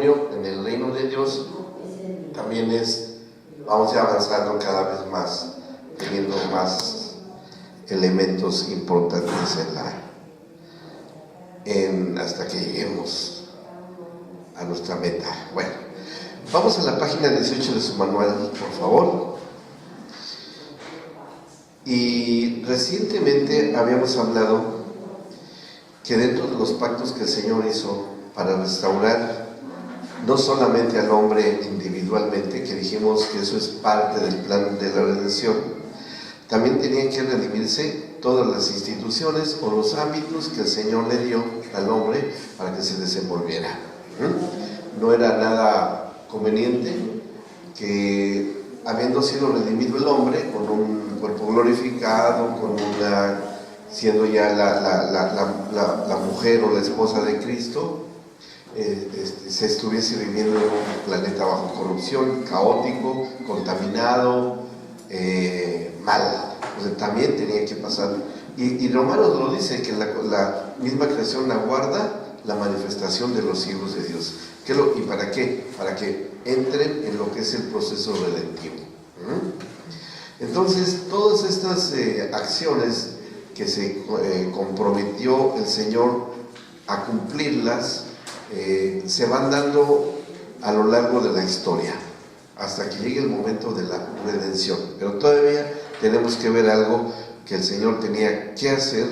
matrimonio en el reino de Dios también vamos ya avanzando cada vez más, teniendo más elementos importantes hasta que lleguemos a nuestra meta. Bueno, vamos a la página 18 de su manual, por favor. Y recientemente habíamos hablado que dentro de los pactos que el Señor hizo para restaurar no solamente al hombre individualmente, que dijimos que eso es parte del plan de la redención, también tenían que redimirse todas las instituciones o los ámbitos que el Señor le dio al hombre para que se desenvolviera. No era nada conveniente que, habiendo sido redimido el hombre con un cuerpo glorificado, siendo ya la mujer o la esposa de Cristo, se estuviese viviendo en un planeta bajo corrupción, caótico, contaminado, mal. O sea, también tenía que pasar. Y Romanos lo dice, que la misma creación aguarda la manifestación de los hijos de Dios. ¿Y para qué? Para que entren en lo que es el proceso redentivo. Entonces, todas estas acciones que se comprometió el Señor a cumplirlas, se van dando a lo largo de la historia, hasta que llegue el momento de la redención. Pero todavía tenemos que ver algo que el Señor tenía que hacer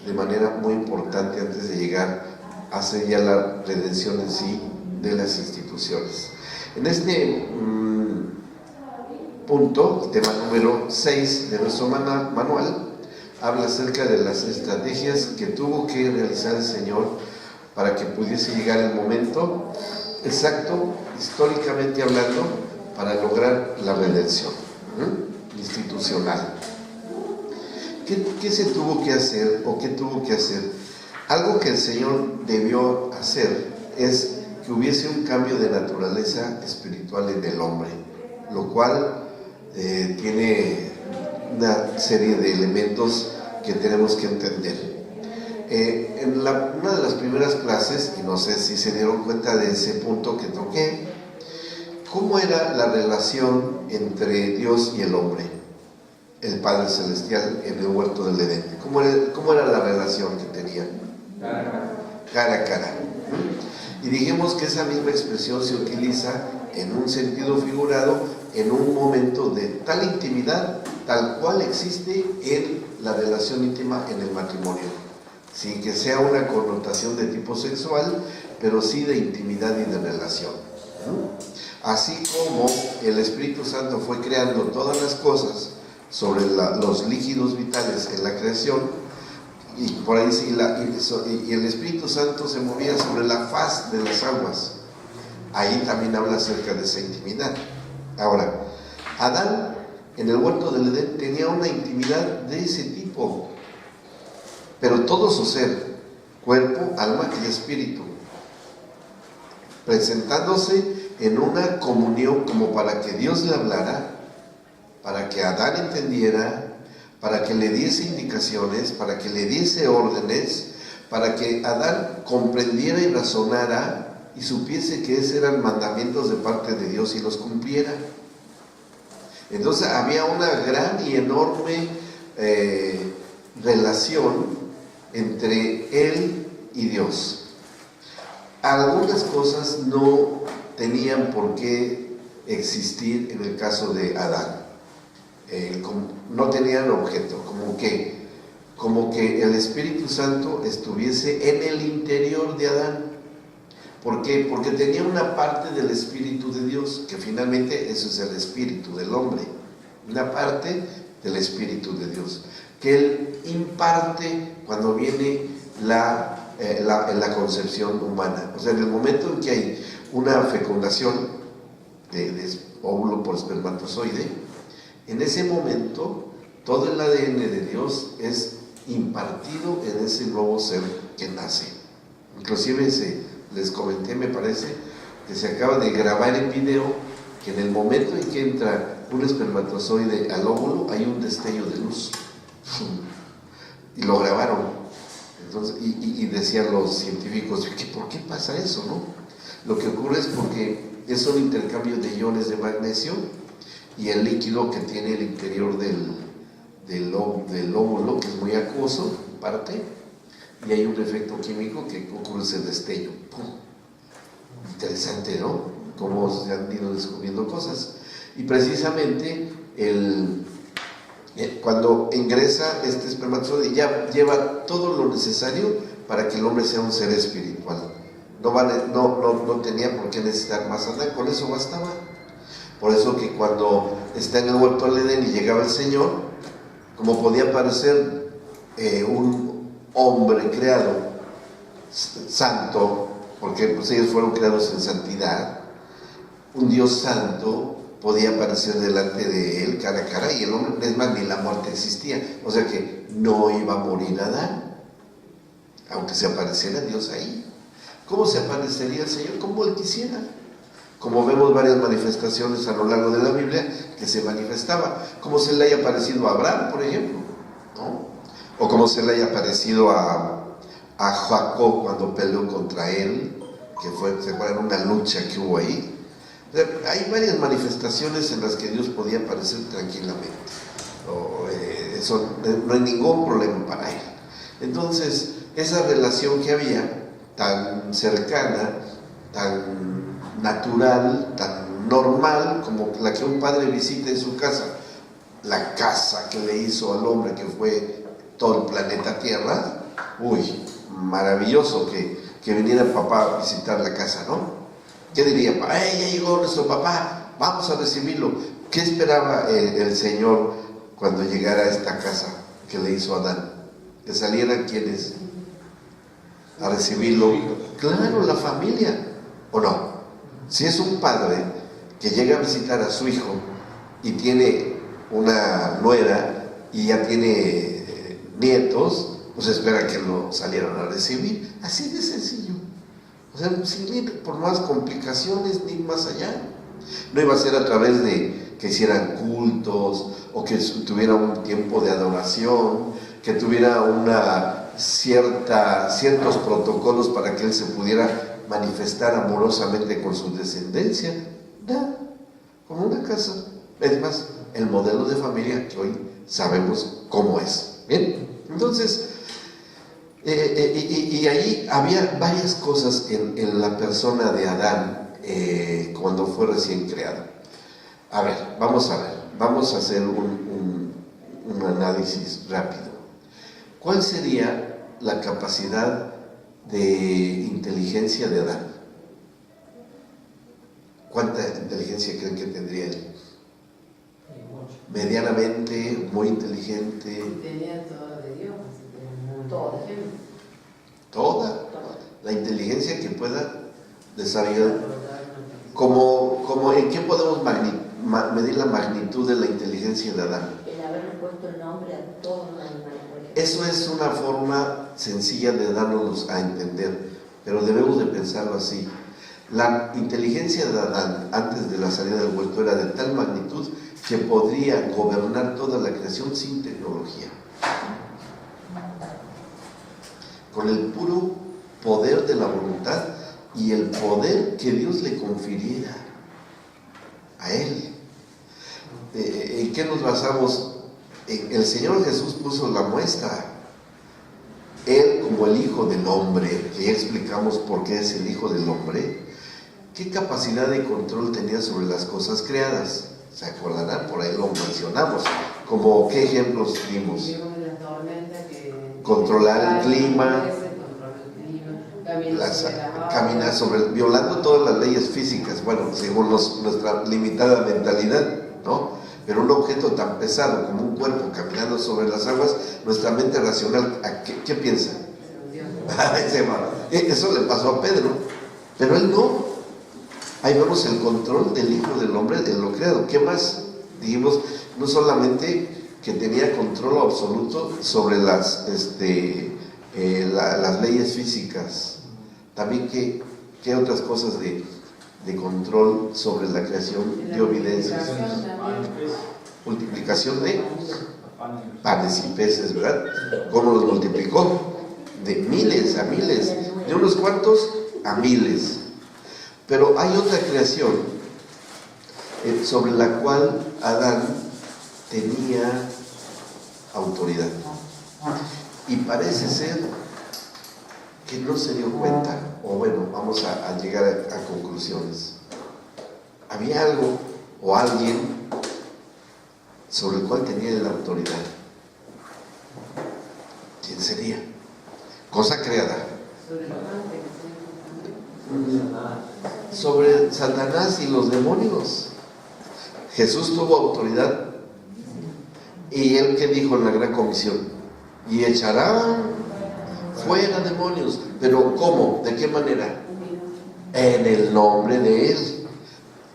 de manera muy importante antes de llegar a hacer ya la redención en sí de las instituciones. En este punto, el tema número 6 de nuestro manual, habla acerca de las estrategias que tuvo que realizar el Señor para que pudiese llegar el momento exacto, históricamente hablando, para lograr la redención institucional. ¿Qué se tuvo que hacer o qué tuvo que hacer? Algo que el Señor debió hacer es que hubiese un cambio de naturaleza espiritual en el hombre, lo cual tiene una serie de elementos que tenemos que entender. En una de las primeras clases, y no sé si se dieron cuenta de ese punto que toqué, ¿cómo era la relación entre Dios y el hombre, el Padre Celestial, en el huerto del Edén? ¿Cómo era la relación que tenían? Cara a cara. Y dijimos que esa misma expresión se utiliza en un sentido figurado en un momento de tal intimidad, tal cual existe en la relación íntima en el matrimonio, sin que sea una connotación de tipo sexual, pero sí de intimidad y de relación. Así como el Espíritu Santo fue creando todas las cosas sobre los líquidos vitales en la creación, y por ahí sí, y el Espíritu Santo se movía sobre la faz de las aguas, ahí también habla acerca de esa intimidad. Ahora, Adán en el huerto del Edén tenía una intimidad de ese tipo, pero todo su ser, cuerpo, alma y espíritu, presentándose en una comunión como para que Dios le hablara, para que Adán entendiera, para que le diese indicaciones, para que le diese órdenes, para que Adán comprendiera y razonara y supiese que esos eran mandamientos de parte de Dios y los cumpliera. Entonces había una gran y enorme relación entre él y Dios. Algunas cosas no tenían por qué existir en el caso de Adán. No tenían objeto, como que el Espíritu Santo estuviese en el interior de Adán. ¿Por qué? Porque tenía una parte del Espíritu de Dios, que finalmente eso es el Espíritu del hombre, una parte del Espíritu de Dios, que Él imparte cuando viene la concepción humana. O sea, en el momento en que hay una fecundación de óvulo por espermatozoide, en ese momento todo el ADN de Dios es impartido en ese nuevo ser que nace. Inclusive les comenté, me parece, que se acaba de grabar en video que en el momento en que entra un espermatozoide al óvulo hay un destello de luz. Y lo grabaron. Entonces, y decían los científicos, ¿por qué pasa eso, no? Lo que ocurre es porque es un intercambio de iones de magnesio y el líquido que tiene el interior del óvulo, que es muy acuoso, parte, y hay un efecto químico que ocurre ese destello. ¡Pum! Interesante, ¿no? Cómo se han ido descubriendo cosas. Y precisamente cuando ingresa este espermatozoide ya lleva todo lo necesario para que el hombre sea un ser espiritual. No tenía por qué necesitar más nada, con eso bastaba. Por eso que cuando está en el huerto del Edén y llegaba el Señor, como podía parecer un hombre creado santo, porque pues ellos fueron creados en santidad, un Dios santo podía aparecer delante de él cara a cara, y el hombre, es más, ni la muerte existía, o sea que no iba a morir Adán, aunque se apareciera Dios ahí. ¿Cómo se aparecería el Señor? Como Él quisiera. Como vemos varias manifestaciones a lo largo de la Biblia que se manifestaba, como se le haya aparecido a Abraham, por ejemplo, ¿no? O como se le haya aparecido a Jacob cuando peleó contra él, que fue una lucha que hubo ahí. O sea, hay varias manifestaciones en las que Dios podía aparecer tranquilamente. Eso no hay ningún problema para él. Entonces, esa relación que había, tan cercana, tan natural, tan normal, como la que un padre visita en su casa, la casa que le hizo al hombre, que fue todo el planeta Tierra. Uy, maravilloso que viniera papá a visitar la casa, ¿no? ¿Qué diría? Ya llegó nuestro papá, vamos a recibirlo. ¿Qué esperaba el Señor cuando llegara a esta casa que le hizo a Adán? Que salieran quienes a recibirlo. Claro, la familia, ¿o no? Si es un padre que llega a visitar a su hijo y tiene una nuera y ya tiene nietos, pues espera que lo salieran a recibir. Así de sencillo. O sea, sin ir por más complicaciones ni más allá. No iba a ser a través de que hicieran cultos o que tuviera un tiempo de adoración, que tuviera ciertos protocolos para que él se pudiera manifestar amorosamente con su descendencia. Nada, como una casa. Es más, el modelo de familia que hoy sabemos cómo es. Bien, entonces, y ahí había varias cosas en la persona de Adán cuando fue recién creado. A ver, vamos a hacer un análisis rápido. ¿Cuál sería la capacidad de inteligencia de Adán? ¿Cuánta inteligencia creen que tendría él? Medianamente, muy inteligente. Tenía todo de Dios, todo. Toda la inteligencia que pueda desarrollar. Como ¿en qué podemos medir la magnitud de la inteligencia de Adán? El haberle puesto el nombre a todos los animales. Eso es una forma sencilla de darnos a entender, pero debemos de pensarlo así. La inteligencia de Adán antes de la salida del huerto era de tal magnitud que podría gobernar toda la creación sin tecnología, con el puro poder de la voluntad y el poder que Dios le confiriera a él. ¿En qué nos basamos? El Señor Jesús puso la muestra. Él, como el Hijo del Hombre, que ya explicamos por qué es el Hijo del Hombre, ¿qué capacidad de control tenía sobre las cosas creadas? ¿Se acordarán? Por ahí lo mencionamos. ¿Como qué ejemplos dimos? Controlar el clima, caminar violando todas las leyes físicas, bueno, según nuestra limitada mentalidad, ¿no? Pero un objeto tan pesado como un cuerpo caminando sobre las aguas, nuestra mente racional, ¿qué piensa? Eso le pasó a Pedro, pero él no. Ahí vemos el control del Hijo del Hombre, de lo creado. ¿Qué más? Dijimos, no solamente que tenía control absoluto sobre las leyes físicas, también qué otras cosas de control sobre la creación de evidencias. Multiplicación de panes y peces, ¿verdad? ¿Cómo los multiplicó? De miles a miles, de unos cuantos a miles. Pero hay otra creación sobre la cual Adán tenía autoridad. Y parece ser que no se dio cuenta, o bueno, vamos a llegar a conclusiones. Había algo o alguien sobre el cual tenía la autoridad. ¿Quién sería? Cosa creada. Sobre Satanás y los demonios. Jesús tuvo autoridad. ¿Y él qué dijo en la gran comisión? Y echará fuera demonios. ¿Pero cómo? ¿De qué manera? En el nombre de él,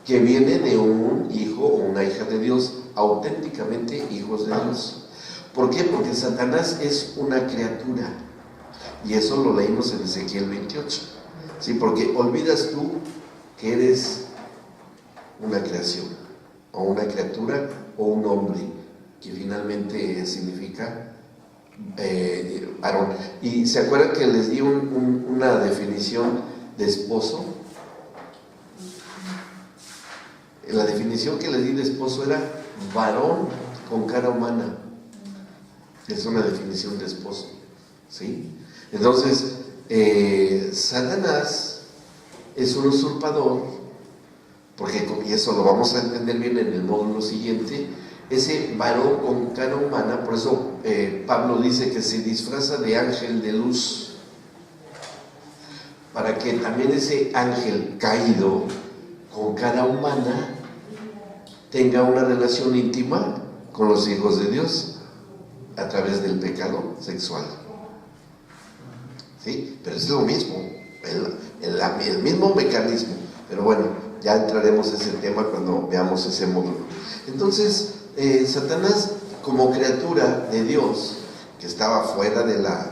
que viene de un hijo o una hija de Dios, auténticamente hijos de Dios. ¿Por qué? Porque Satanás es una criatura, y eso lo leímos en Ezequiel 28, ¿sí? Porque olvidas tú que eres una creación, o una criatura, o un hombre, que finalmente significa varón. Y se acuerdan que les di una definición de esposo. La definición que les di de esposo era varón con cara humana. Es una definición de esposo, ¿sí? Entonces, Satanás es un usurpador, porque, y eso lo vamos a entender bien en el módulo siguiente, ese varón con cara humana. Por eso Pablo dice que se disfraza de ángel de luz, para que también ese ángel caído con cara humana tenga una relación íntima con los hijos de Dios a través del pecado sexual, ¿sí? Pero es lo mismo, el mismo mecanismo. Pero bueno, ya entraremos en ese tema cuando veamos ese módulo. Entonces, Satanás, como criatura de Dios, que estaba fuera de la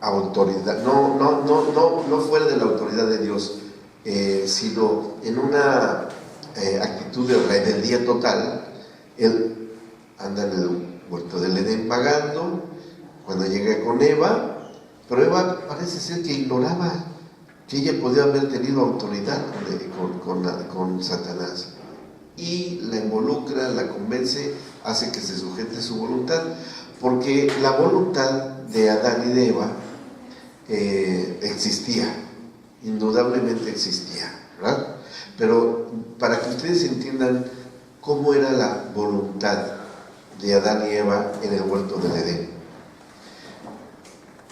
autoridad, no fuera de la autoridad de Dios, sino en una actitud de rebeldía total. Él anda en el huerto del Edén vagando, cuando llega con Eva, pero Eva parece ser que ignoraba que ella podía haber tenido autoridad con Satanás, y la involucra, la convence, hace que se sujete a su voluntad, porque la voluntad de Adán y de Eva existía, indudablemente existía, ¿verdad? Pero para que ustedes entiendan cómo era la voluntad de Adán y Eva en el huerto del Edén,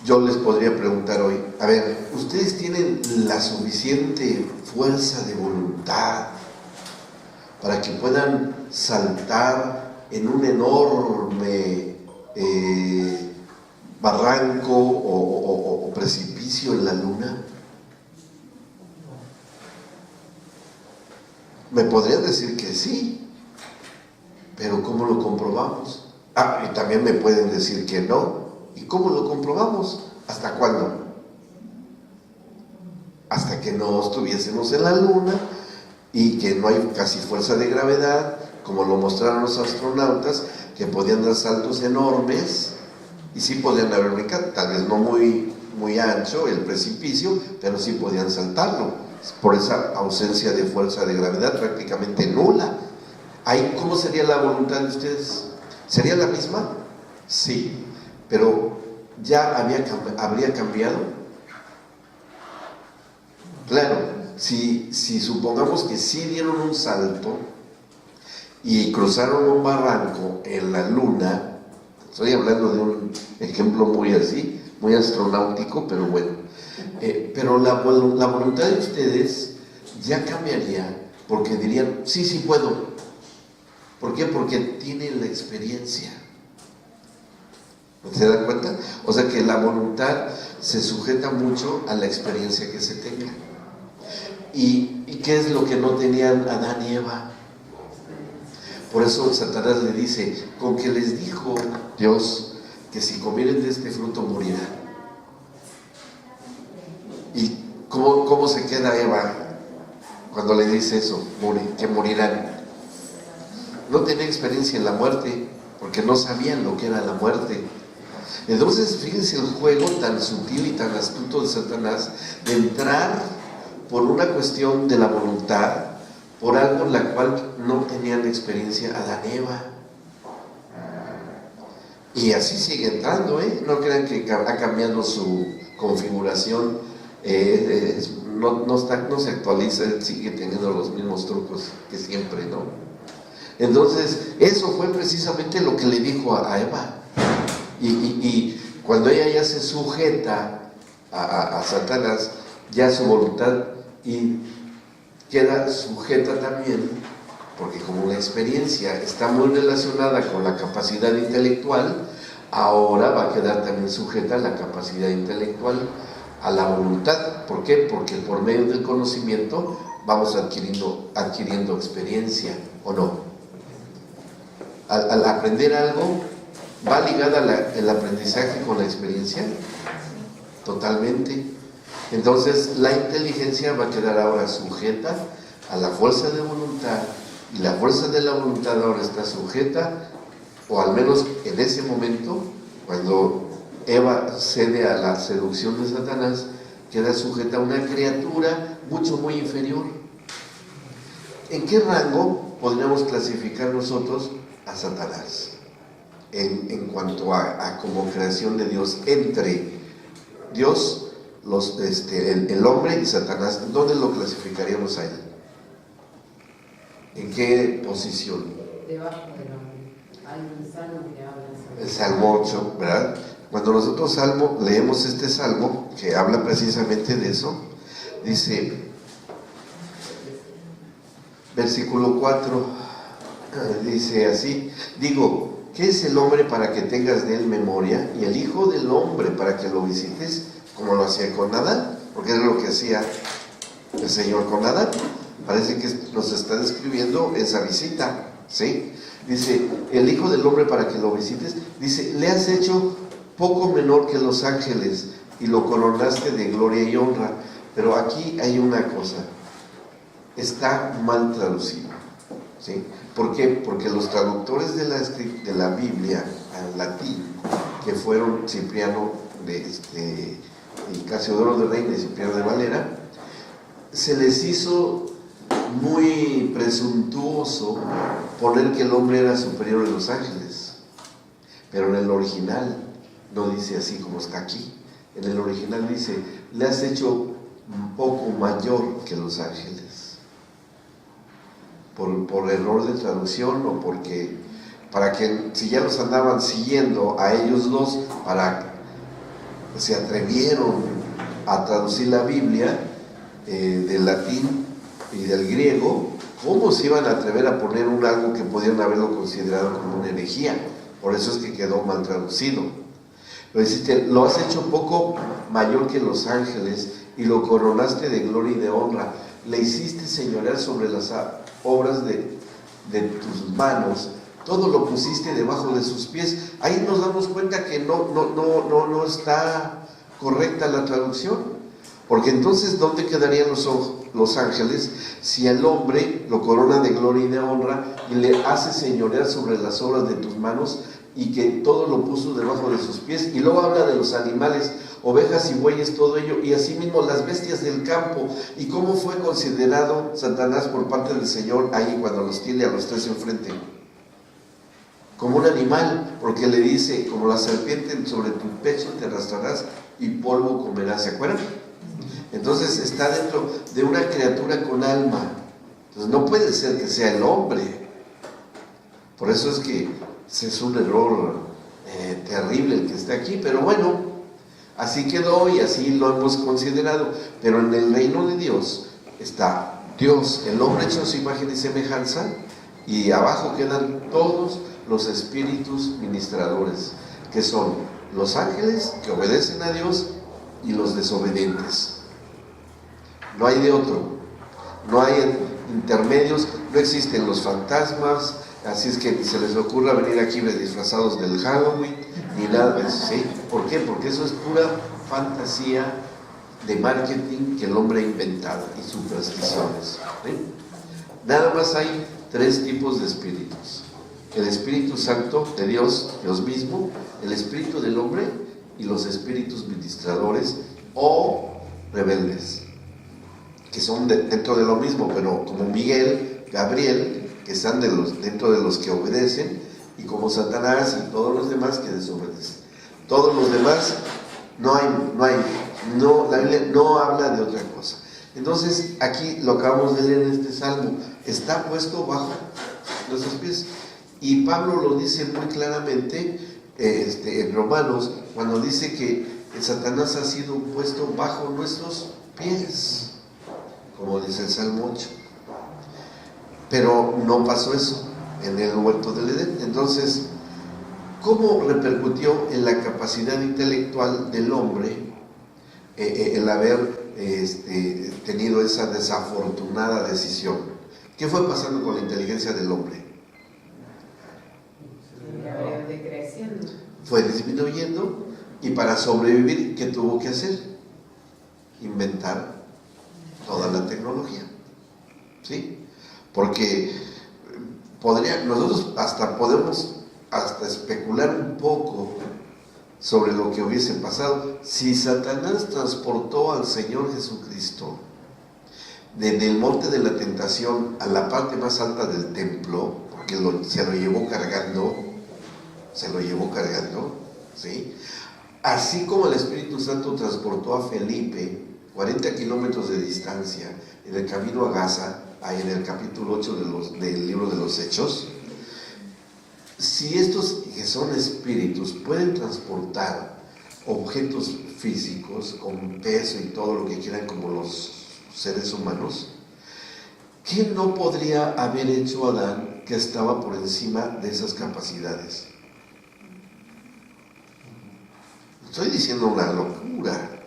yo les podría preguntar hoy, a ver, ¿ustedes tienen la suficiente fuerza de voluntad para que puedan saltar en un enorme barranco o precipicio en la luna? Me podrían decir que sí, pero ¿cómo lo comprobamos? Y también me pueden decir que no. ¿Y cómo lo comprobamos? ¿Hasta cuándo? Hasta que no estuviésemos en la luna y que no hay casi fuerza de gravedad, como lo mostraron los astronautas, que podían dar saltos enormes, y sí podían haber brincado, tal vez no muy ancho el precipicio, pero sí podían saltarlo, por esa ausencia de fuerza de gravedad prácticamente nula. Ahí, ¿cómo sería la voluntad de ustedes? ¿Sería la misma? Sí, pero ¿ya habría cambiado? Claro, si supongamos que sí dieron un salto y cruzaron un barranco en la luna, estoy hablando de un ejemplo muy así, muy astronáutico, pero bueno, pero la voluntad de ustedes ya cambiaría, porque dirían, sí puedo. ¿Por qué? Porque tienen la experiencia. ¿Se dan cuenta? O sea que la voluntad se sujeta mucho a la experiencia que se tenga. ¿Y qué es lo que no tenían Adán y Eva? Por eso Satanás le dice, con que les dijo Dios que si comieren de este fruto morirán. ¿Y cómo se queda Eva cuando le dice eso? Que morirán. No tenía experiencia en la muerte, porque no sabían lo que era la muerte. Entonces, fíjense el juego tan sutil y tan astuto de Satanás de entrar por una cuestión de la voluntad, por algo en la cual no tenían experiencia Adán y Eva. Y así sigue entrando, ¿eh? No crean que ha cambiado su configuración, no se actualiza, sigue teniendo los mismos trucos que siempre, ¿no? Entonces, eso fue precisamente lo que le dijo a Eva. Y cuando ella ya se sujeta a Satanás, ya su voluntad y queda sujeta también, porque como la experiencia está muy relacionada con la capacidad intelectual, ahora va a quedar también sujeta a la capacidad intelectual, a la voluntad. ¿Por qué? Porque por medio del conocimiento vamos adquiriendo experiencia, ¿o no? Al aprender algo, ¿va ligada el aprendizaje con la experiencia? Totalmente. Entonces la inteligencia va a quedar ahora sujeta a la fuerza de voluntad, y la fuerza de la voluntad ahora está sujeta, o al menos en ese momento, cuando Eva cede a la seducción de Satanás, queda sujeta a una criatura muy inferior. ¿En qué rango podríamos clasificar nosotros a Satanás en cuanto a como creación de Dios? Entre Dios, el hombre y Satanás, ¿dónde lo clasificaríamos a él? ¿En qué posición? Debajo del hombre. Hay un salmo que habla sobre El Salmo 8, ¿verdad? Cuando nosotros leemos este salmo, que habla precisamente de eso, dice, versículo 4, dice así: digo, ¿qué es el hombre para que tengas de él memoria? Y el hijo del hombre para que lo visites, como lo hacía con Adán, porque es lo que hacía el Señor con Adán. Parece que nos está describiendo esa visita, ¿sí? Dice, el hijo del hombre para que lo visites, dice, le has hecho poco menor que los ángeles y lo coronaste de gloria y honra. Pero aquí hay una cosa, está mal traducido, ¿sí? ¿Por qué? Porque los traductores de la Biblia al latín, que fueron Cipriano y Casiodoro de Reina y Cipriano de Valera, se les hizo muy presuntuoso poner que el hombre era superior a los ángeles, pero en el original no dice así como está aquí. En el original dice, le has hecho un poco mayor que los ángeles, por error de traducción, o porque para que, si ya los andaban siguiendo a ellos dos, se atrevieron a traducir la Biblia del latín y del griego, ¿cómo se iban a atrever a poner algo que podían haberlo considerado como una herejía? Por eso es que quedó mal traducido. Pero dice, lo has hecho poco mayor que los ángeles y lo coronaste de gloria y de honra. Le hiciste señorear sobre las obras de tus manos, todo lo pusiste debajo de sus pies. Ahí nos damos cuenta que no está correcta la traducción. Porque entonces, ¿dónde quedarían los ángeles si el hombre lo corona de gloria y de honra y le hace señorear sobre las obras de tus manos y que todo lo puso debajo de sus pies? Y luego habla de los animales, ovejas y bueyes, todo ello, y asimismo las bestias del campo. ¿Y cómo fue considerado Satanás por parte del Señor ahí cuando los tiene a los tres enfrente? Como un animal, porque le dice, como la serpiente sobre tu pecho te arrastrarás y polvo comerás, ¿se acuerdan? Entonces está dentro de una criatura con alma. Entonces no puede ser que sea el hombre. Por eso es que es un error terrible el que está aquí. Pero bueno, así quedó y así lo hemos considerado. Pero en el reino de Dios está Dios, el hombre hecho a su imagen y semejanza, y abajo quedan todos los espíritus ministradores, que son los ángeles que obedecen a Dios y los desobedientes. No hay de otro, no hay intermedios, no existen los fantasmas, así es que ni se les ocurra venir aquí disfrazados del Halloween, ni nada de eso, ¿sí? ¿Por qué? Porque eso es pura fantasía de marketing que el hombre ha inventado y supersticiones, ¿sí? Nada más hay 3 tipos de espíritus: el Espíritu Santo de Dios, Dios mismo, el espíritu del hombre y los espíritus ministradores o rebeldes, que son dentro de lo mismo, pero como Miguel, Gabriel, que están dentro de los que obedecen, y como Satanás y todos los demás que desobedecen. Todos los demás la Biblia no habla de otra cosa. Entonces aquí lo acabamos de leer en este salmo, está puesto bajo nuestros pies, y Pablo lo dice muy claramente en Romanos, cuando dice que Satanás ha sido puesto bajo nuestros pies, como dice el Salmo 8. Pero no pasó eso en el huerto del Edén. Entonces, ¿cómo repercutió en la capacidad intelectual del hombre el haber tenido esa desafortunada decisión? ¿Qué fue pasando con la inteligencia del hombre? Fue disminuyendo, y para sobrevivir, ¿qué tuvo que hacer? Inventar toda la tecnología, ¿sí? Porque nosotros podemos especular un poco sobre lo que hubiese pasado si Satanás transportó al Señor Jesucristo desde el monte de la tentación a la parte más alta del templo, porque se lo llevó cargando, ¿sí? Así como el Espíritu Santo transportó a Felipe 40 kilómetros de distancia en el camino a Gaza, ahí en el capítulo 8 del libro de los Hechos. Si estos que son espíritus pueden transportar objetos físicos con peso y todo lo que quieran como los seres humanos, ¿qué no podría haber hecho Adán que estaba por encima de esas capacidades? Estoy diciendo una locura,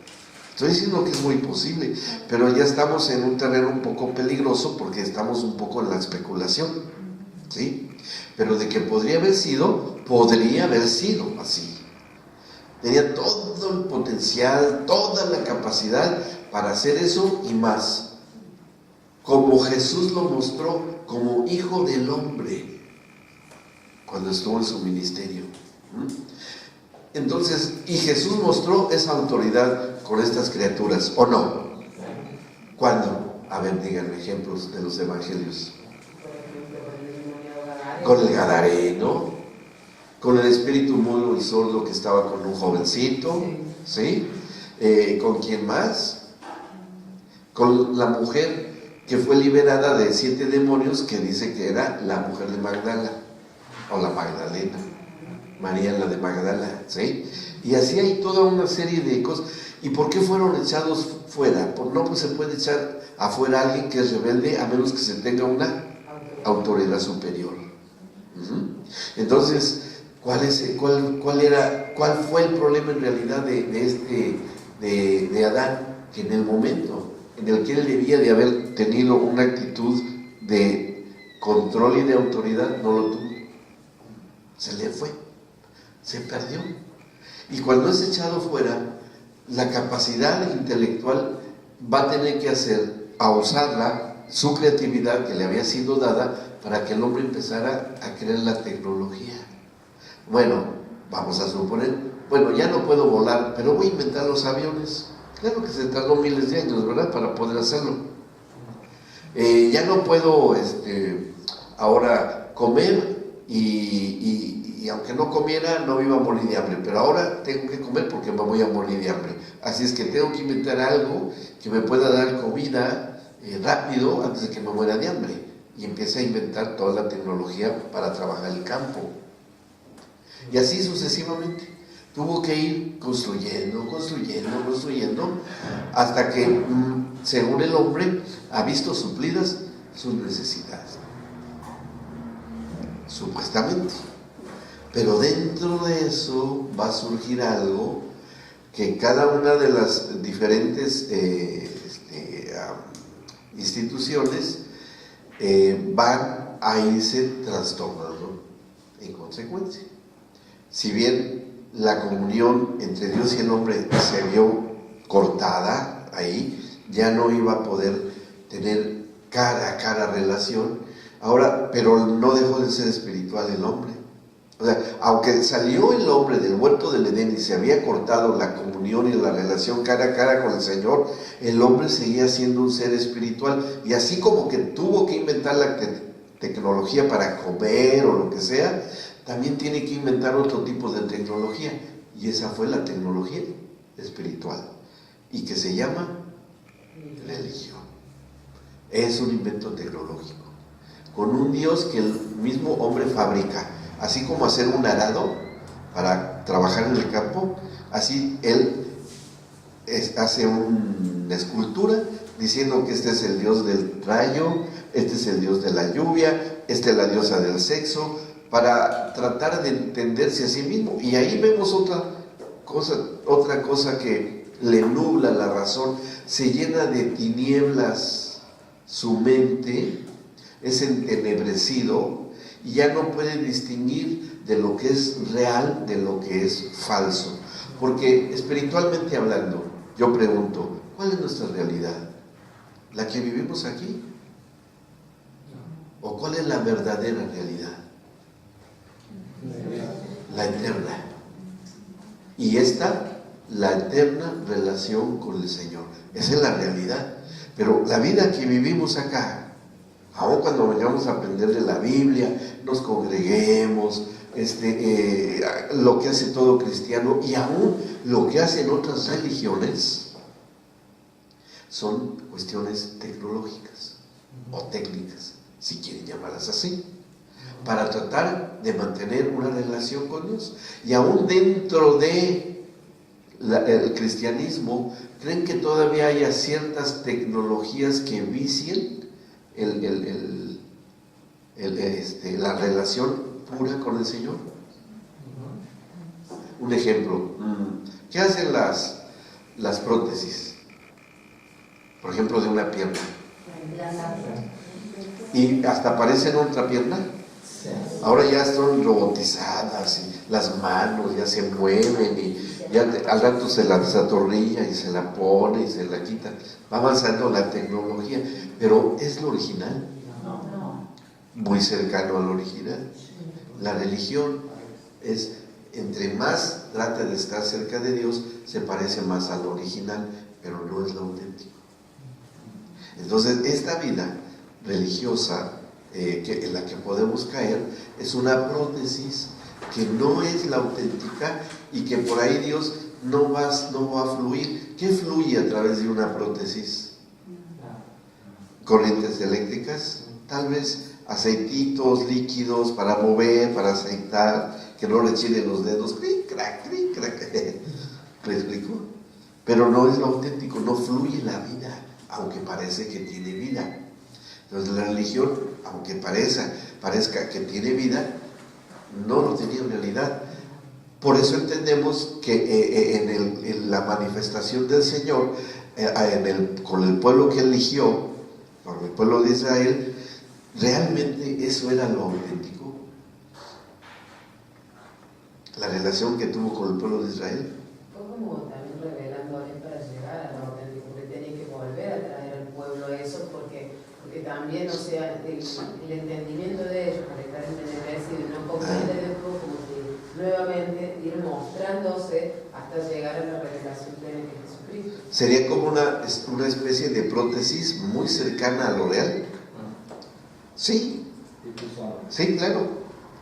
estoy diciendo que es muy posible, pero ya estamos en un terreno un poco peligroso porque estamos un poco en la especulación, ¿sí? Pero de que podría haber sido así. Tenía todo el potencial, toda la capacidad para hacer eso y más, como Jesús lo mostró como hijo del hombre cuando estuvo en su ministerio. Entonces, y Jesús mostró esa autoridad con estas criaturas, ¿o no? ¿Cuándo? A ver, díganme ejemplos de los evangelios. Con el gadareno, con el espíritu mudo y sordo que estaba con un jovencito, ¿sí? ¿Con quién más? Con la mujer que fue liberada de 7 demonios, que dice que era la mujer de Magdala, o la Magdalena, María la de Magdala, ¿sí? Y así hay toda una serie de cosas. ¿Y por qué fueron echados fuera? Pues se puede echar afuera a alguien que es rebelde a menos que se tenga una autoridad superior. Entonces, ¿cuál fue el problema en realidad de Adán? Que en el momento en el que él debía de haber tenido una actitud de control y de autoridad, no lo tuvo. Se le fue, se perdió. Y cuando es echado fuera, la capacidad intelectual va a tener que usarla, su creatividad que le había sido dada, para que el hombre empezara a crear la tecnología. Bueno, vamos a suponer, ya no puedo volar, pero voy a inventar los aviones. Claro que se tardó miles de años, ¿verdad?, para poder hacerlo. Ya no puedo ahora comer y aunque no comiera no me iba a morir de hambre, pero ahora tengo que comer porque me voy a morir de hambre. Así es que tengo que inventar algo que me pueda dar comida rápido antes de que me muera de hambre. Y empieza a inventar toda la tecnología para trabajar el campo. Y así sucesivamente. Tuvo que ir construyendo, hasta que, según el hombre, ha visto suplidas sus necesidades. Supuestamente. Pero dentro de eso va a surgir algo que cada una de las diferentes instituciones van a irse trastornando en consecuencia. Si bien la comunión entre Dios y el hombre se vio cortada ahí, ya no iba a poder tener cara a cara relación, Ahora, pero no dejó de ser espiritual el hombre. O sea, aunque salió el hombre del huerto del Edén y se había cortado la comunión y la relación cara a cara con el Señor, el hombre seguía siendo un ser espiritual. Y así como que tuvo que inventar la tecnología para comer o lo que sea, también tiene que inventar otro tipo de tecnología. Y esa fue la tecnología espiritual. Y que se llama religión. Es un invento tecnológico. Con un Dios que el mismo hombre fabrica. Así como hacer un arado para trabajar en el campo, así él hace una escultura diciendo que este es el Dios del rayo, este es el Dios de la lluvia, esta es la diosa del sexo, para tratar de entenderse a sí mismo. Y ahí vemos otra cosa que le nubla la razón, se llena de tinieblas su mente, es entenebrecido y ya no puede distinguir de lo que es real de lo que es falso. Porque espiritualmente hablando, yo pregunto, ¿cuál es nuestra realidad? ¿La que vivimos aquí? ¿O cuál es la verdadera realidad? La eterna. Y esta, la eterna relación con el Señor. Esa es la realidad. Pero la vida que vivimos acá, aun cuando vayamos a aprender de la Biblia, nos congreguemos, lo que hace todo cristiano y aún lo que hacen otras religiones, son cuestiones tecnológicas o técnicas, si quieren llamarlas así, para tratar de mantener una relación con Dios. Y aún dentro de el cristianismo, creen que todavía haya ciertas tecnologías que vicien la relación pura con el Señor. Un ejemplo, ¿qué hacen las prótesis? Por ejemplo, de una pierna. Y hasta parecen otra pierna. Ahora ya son robotizadas y las manos ya se mueven y ya al rato se la desatornilla y se la pone y se la quita. Va avanzando la tecnología, pero ¿es lo original? Muy cercano al original. La religión es, entre más trata de estar cerca de Dios, se parece más al original, pero no es lo auténtico. Entonces, esta vida religiosa en la que podemos caer es una prótesis que no es la auténtica y que por ahí Dios no va a fluir. ¿Qué fluye a través de una prótesis? Corrientes eléctricas, tal vez aceititos, líquidos para mover, para aceitar, que no le chilen los dedos, cric, crac, cric, crac. ¿Me explico? Pero no es lo auténtico, no fluye la vida, aunque parece que tiene vida. Entonces la religión, aunque parezca que tiene vida, no lo tenía en realidad. Por eso entendemos que en la manifestación del Señor, con el pueblo que eligió, con el pueblo de Israel, realmente eso era lo auténtico. La relación que tuvo con el pueblo de Israel. Fue como también revelándole para llegar a lo auténtico, porque tenía que volver a traer al pueblo a eso, porque también, o sea, el entendimiento de ellos, para estar entendido y no comprender de todo, como que nuevamente ir mostrándose hasta llegar a la revelación plena de Jesucristo. Sería como una especie de prótesis muy cercana a lo real. Sí, sí, claro,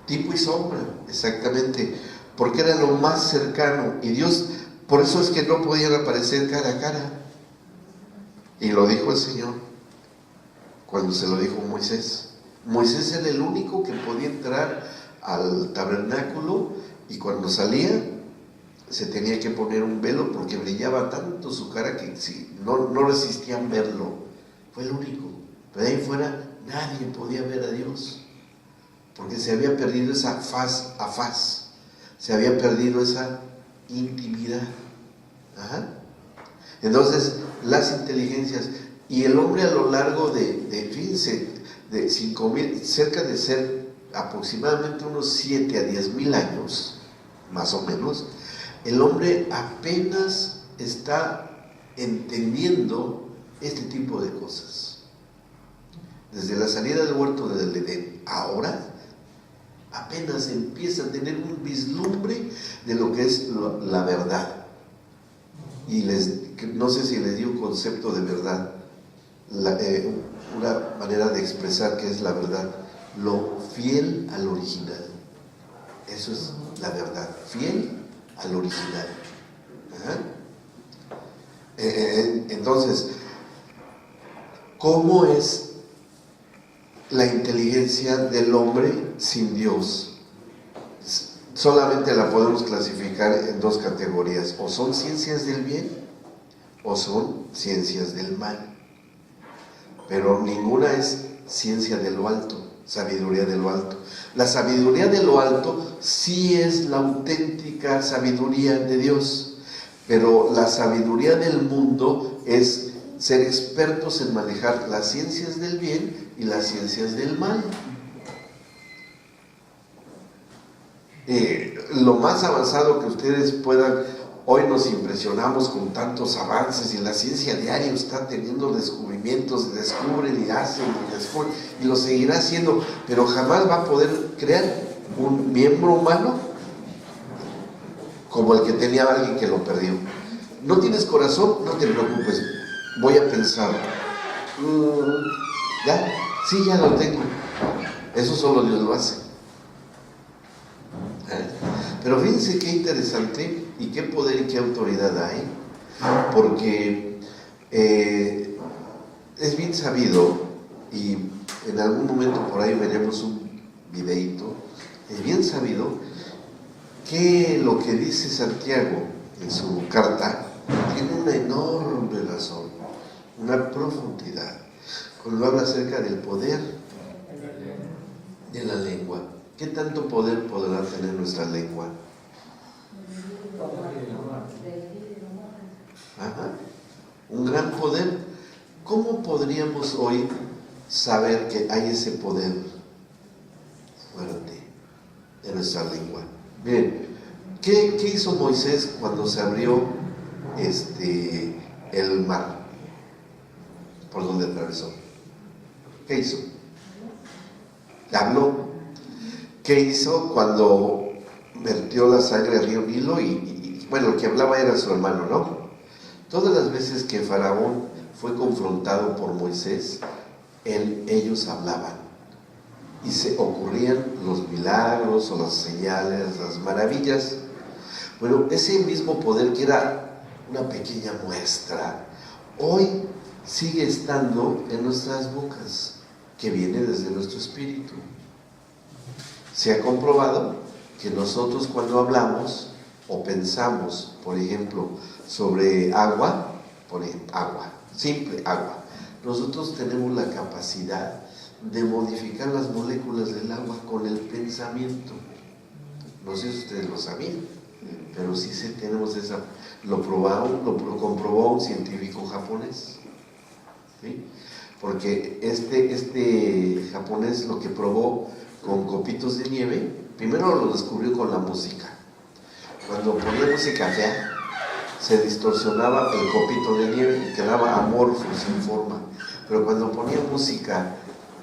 tipo y sombra, exactamente, porque era lo más cercano y Dios, por eso es que no podían aparecer cara a cara. Y lo dijo el Señor cuando se lo dijo Moisés. Moisés era el único que podía entrar al tabernáculo y cuando salía se tenía que poner un velo porque brillaba tanto su cara que no resistían verlo. Fue el único, pero de ahí fuera nadie podía ver a Dios, porque se había perdido esa faz a faz, se había perdido esa intimidad. Entonces, las inteligencias y el hombre a lo largo fíjense, de 5,000, cerca de ser aproximadamente unos 7 a 10,000 años, más o menos, el hombre apenas está entendiendo este tipo de cosas. desde la salida del huerto del Edén, ahora apenas empieza a tener un vislumbre de lo que es la verdad. Y no sé si les dio concepto de verdad, una manera de expresar qué es la verdad, lo fiel al original. Eso es la verdad, fiel al original. Entonces, ¿cómo es la inteligencia del hombre sin Dios? Solamente la podemos clasificar en dos categorías: o son ciencias del bien o son ciencias del mal, pero ninguna es ciencia de lo alto, sabiduría de lo alto. La sabiduría de lo alto sí es la auténtica sabiduría de Dios, pero la sabiduría del mundo es ser expertos en manejar las ciencias del bien y las ciencias del mal. Lo más avanzado que ustedes puedan, hoy nos impresionamos con tantos avances y la ciencia diario está teniendo descubrimientos, descubren y hacen y descubren y lo seguirá haciendo, pero jamás va a poder crear un miembro humano como el que tenía alguien que lo perdió. ¿No tienes corazón? No te preocupes, voy a pensar. ¿Ya? Sí, ya lo tengo. Eso solo Dios lo hace. Pero fíjense qué interesante y qué poder y qué autoridad hay, porque es bien sabido, y en algún momento por ahí veremos un videíto, es bien sabido que lo que dice Santiago en su carta tiene una enorme razón, una profundidad, cuando habla acerca del poder de la lengua. ¿Qué tanto poder podrá tener nuestra lengua? Ajá, un gran poder. ¿Cómo podríamos hoy saber que hay ese poder fuerte en nuestra lengua? Miren, ¿qué hizo Moisés cuando se abrió el mar por donde atravesó? ¿Qué hizo? Habló. ¿Qué hizo cuando vertió la sangre al río Nilo? Y bueno, el que hablaba era su hermano, ¿no? Todas las veces que Faraón fue confrontado por Moisés, ellos hablaban y se ocurrían los milagros o las señales, las maravillas. Bueno, ese mismo poder, que era una pequeña muestra, hoy sigue estando en nuestras bocas, que viene desde nuestro espíritu. Se ha comprobado que nosotros, cuando hablamos o pensamos, por ejemplo, sobre agua, simple agua, nosotros tenemos la capacidad de modificar las moléculas del agua con el pensamiento. No sé si ustedes lo sabían, pero sí tenemos esa. Lo comprobó un científico japonés, ¿sí? Porque este japonés lo que probó con copitos de nieve, primero lo descubrió con la música. Cuando ponía música fea, se distorsionaba el copito de nieve y quedaba amorfo, sin forma. Pero cuando ponía música,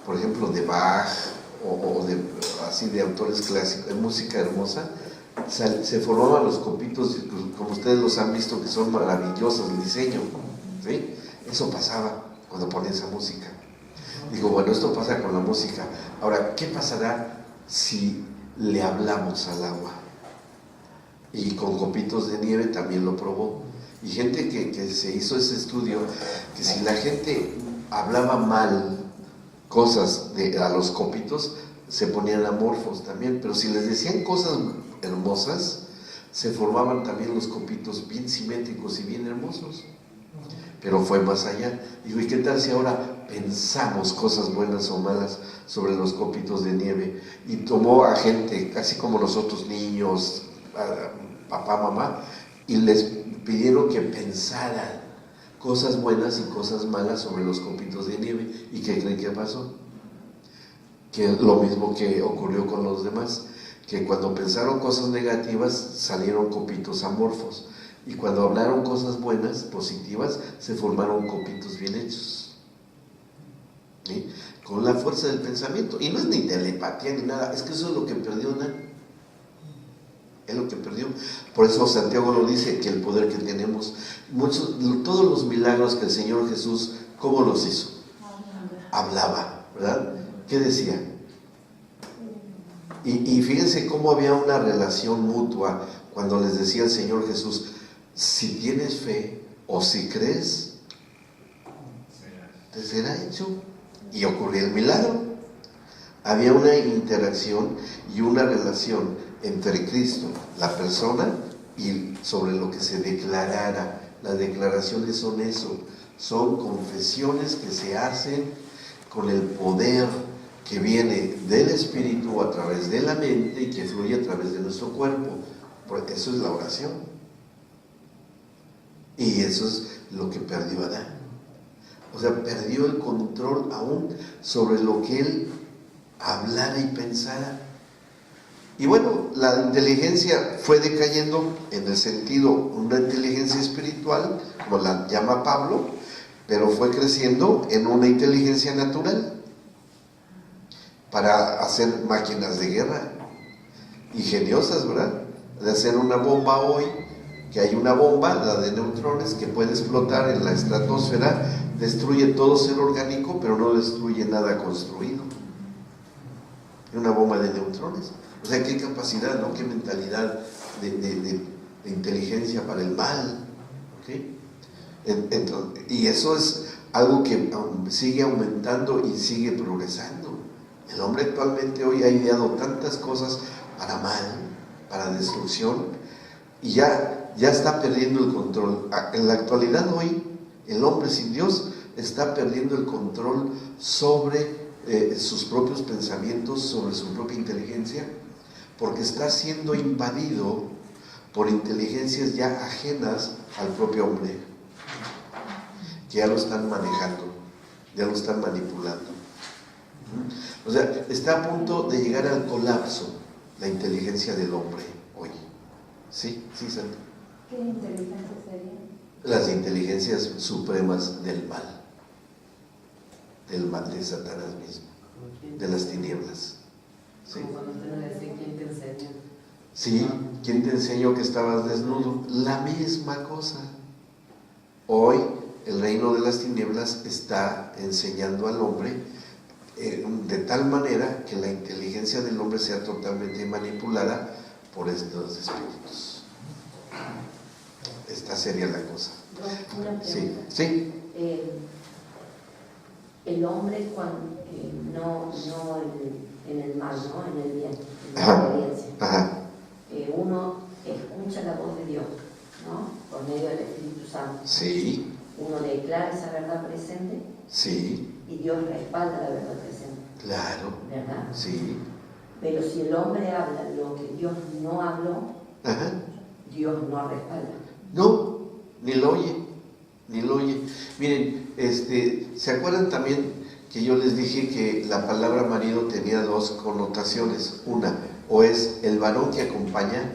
por ejemplo, de Bach o de autores clásicos, de música hermosa, se formaban los copitos, como ustedes los han visto, que son maravillosos el diseño, ¿sí? Eso pasaba cuando ponía esa música. Digo, bueno, esto pasa con la música. Ahora, ¿qué pasará si le hablamos al agua? Y con copitos de nieve también lo probó. Y gente que se hizo ese estudio, que si la gente hablaba mal cosas a los copitos, se ponían amorfos también. Pero si les decían cosas hermosas, se formaban también los copitos bien simétricos y bien hermosos. Pero fue más allá. Digo, ¿y qué tal si ahora pensamos cosas buenas o malas sobre los copitos de nieve? Y tomó a gente, casi como nosotros, niños, papá, mamá, y les pidieron que pensaran cosas buenas y cosas malas sobre los copitos de nieve. ¿Y qué creen que pasó? Que lo mismo que ocurrió con los demás, que cuando pensaron cosas negativas salieron copitos amorfos, y cuando hablaron cosas buenas, positivas, se formaron copitos bien hechos. ¿Sí? con la fuerza del pensamiento. Y no es ni telepatía ni nada, es que eso es lo que perdió Adán. Es lo que perdió. Por eso Santiago lo dice, que el poder que tenemos, todos los milagros que el Señor Jesús, ¿cómo los hizo? Hablaba, ¿verdad? ¿Qué decía? Y fíjense cómo había una relación mutua cuando les decía el Señor Jesús, si tienes fe o si crees, te será hecho. Y ocurrió el milagro. Había una interacción y una relación entre Cristo, la persona, y sobre lo que se declarara. Las declaraciones son eso, son confesiones que se hacen con el poder que viene del Espíritu a través de la mente y que fluye a través de nuestro cuerpo. Porque eso es la oración. Y eso es lo que perdió Adán. O sea, perdió el control aún sobre lo que él hablara y pensara. Y bueno, la inteligencia fue decayendo en el sentido, una inteligencia espiritual, como la llama Pablo, pero fue creciendo en una inteligencia natural para hacer máquinas de guerra ingeniosas, ¿verdad? De hacer una bomba hoy, que hay una bomba, la de neutrones, que puede explotar en la estratosfera, destruye todo ser orgánico, pero no destruye nada construido. Una bomba de neutrones. O sea, qué capacidad, ¿no? Qué mentalidad de inteligencia para el mal. ¿Okay? Entonces, y eso es algo que sigue aumentando y sigue progresando. El hombre actualmente hoy ha ideado tantas cosas para mal, para destrucción, y ya está perdiendo el control. En la actualidad hoy, el hombre sin Dios está perdiendo el control sobre sus propios pensamientos, sobre su propia inteligencia, porque está siendo invadido por inteligencias ya ajenas al propio hombre, que ya lo están manejando, ya lo están manipulando. O sea, está a punto de llegar al colapso la inteligencia del hombre hoy. Sí, Santa. ¿Qué inteligencia sería? Las inteligencias supremas del mal de Satanás mismo, de las tinieblas. ¿Sí? Como cuando usted nos decía, ¿quién te enseñó? Sí, ¿quién te enseñó que estabas desnudo? La misma cosa. Hoy el reino de las tinieblas está enseñando al hombre de tal manera que la inteligencia del hombre sea totalmente manipulada por estos espíritus. Esta sería la cosa. Una pregunta. Sí. El hombre cuando no en el mal, ¿no? En el bien, en la Ajá. obediencia. Ajá. Uno escucha la voz de Dios, ¿no? Por medio del Espíritu Santo. Sí. Uno declara esa verdad presente Sí. y Dios respalda la verdad presente. Claro. ¿Verdad? Sí. Pero si el hombre habla lo que Dios no habló, Ajá. Dios no respalda. No, ni lo oye. Miren, ¿se acuerdan también que yo les dije que la palabra marido tenía dos connotaciones? Una, o es el varón que acompaña,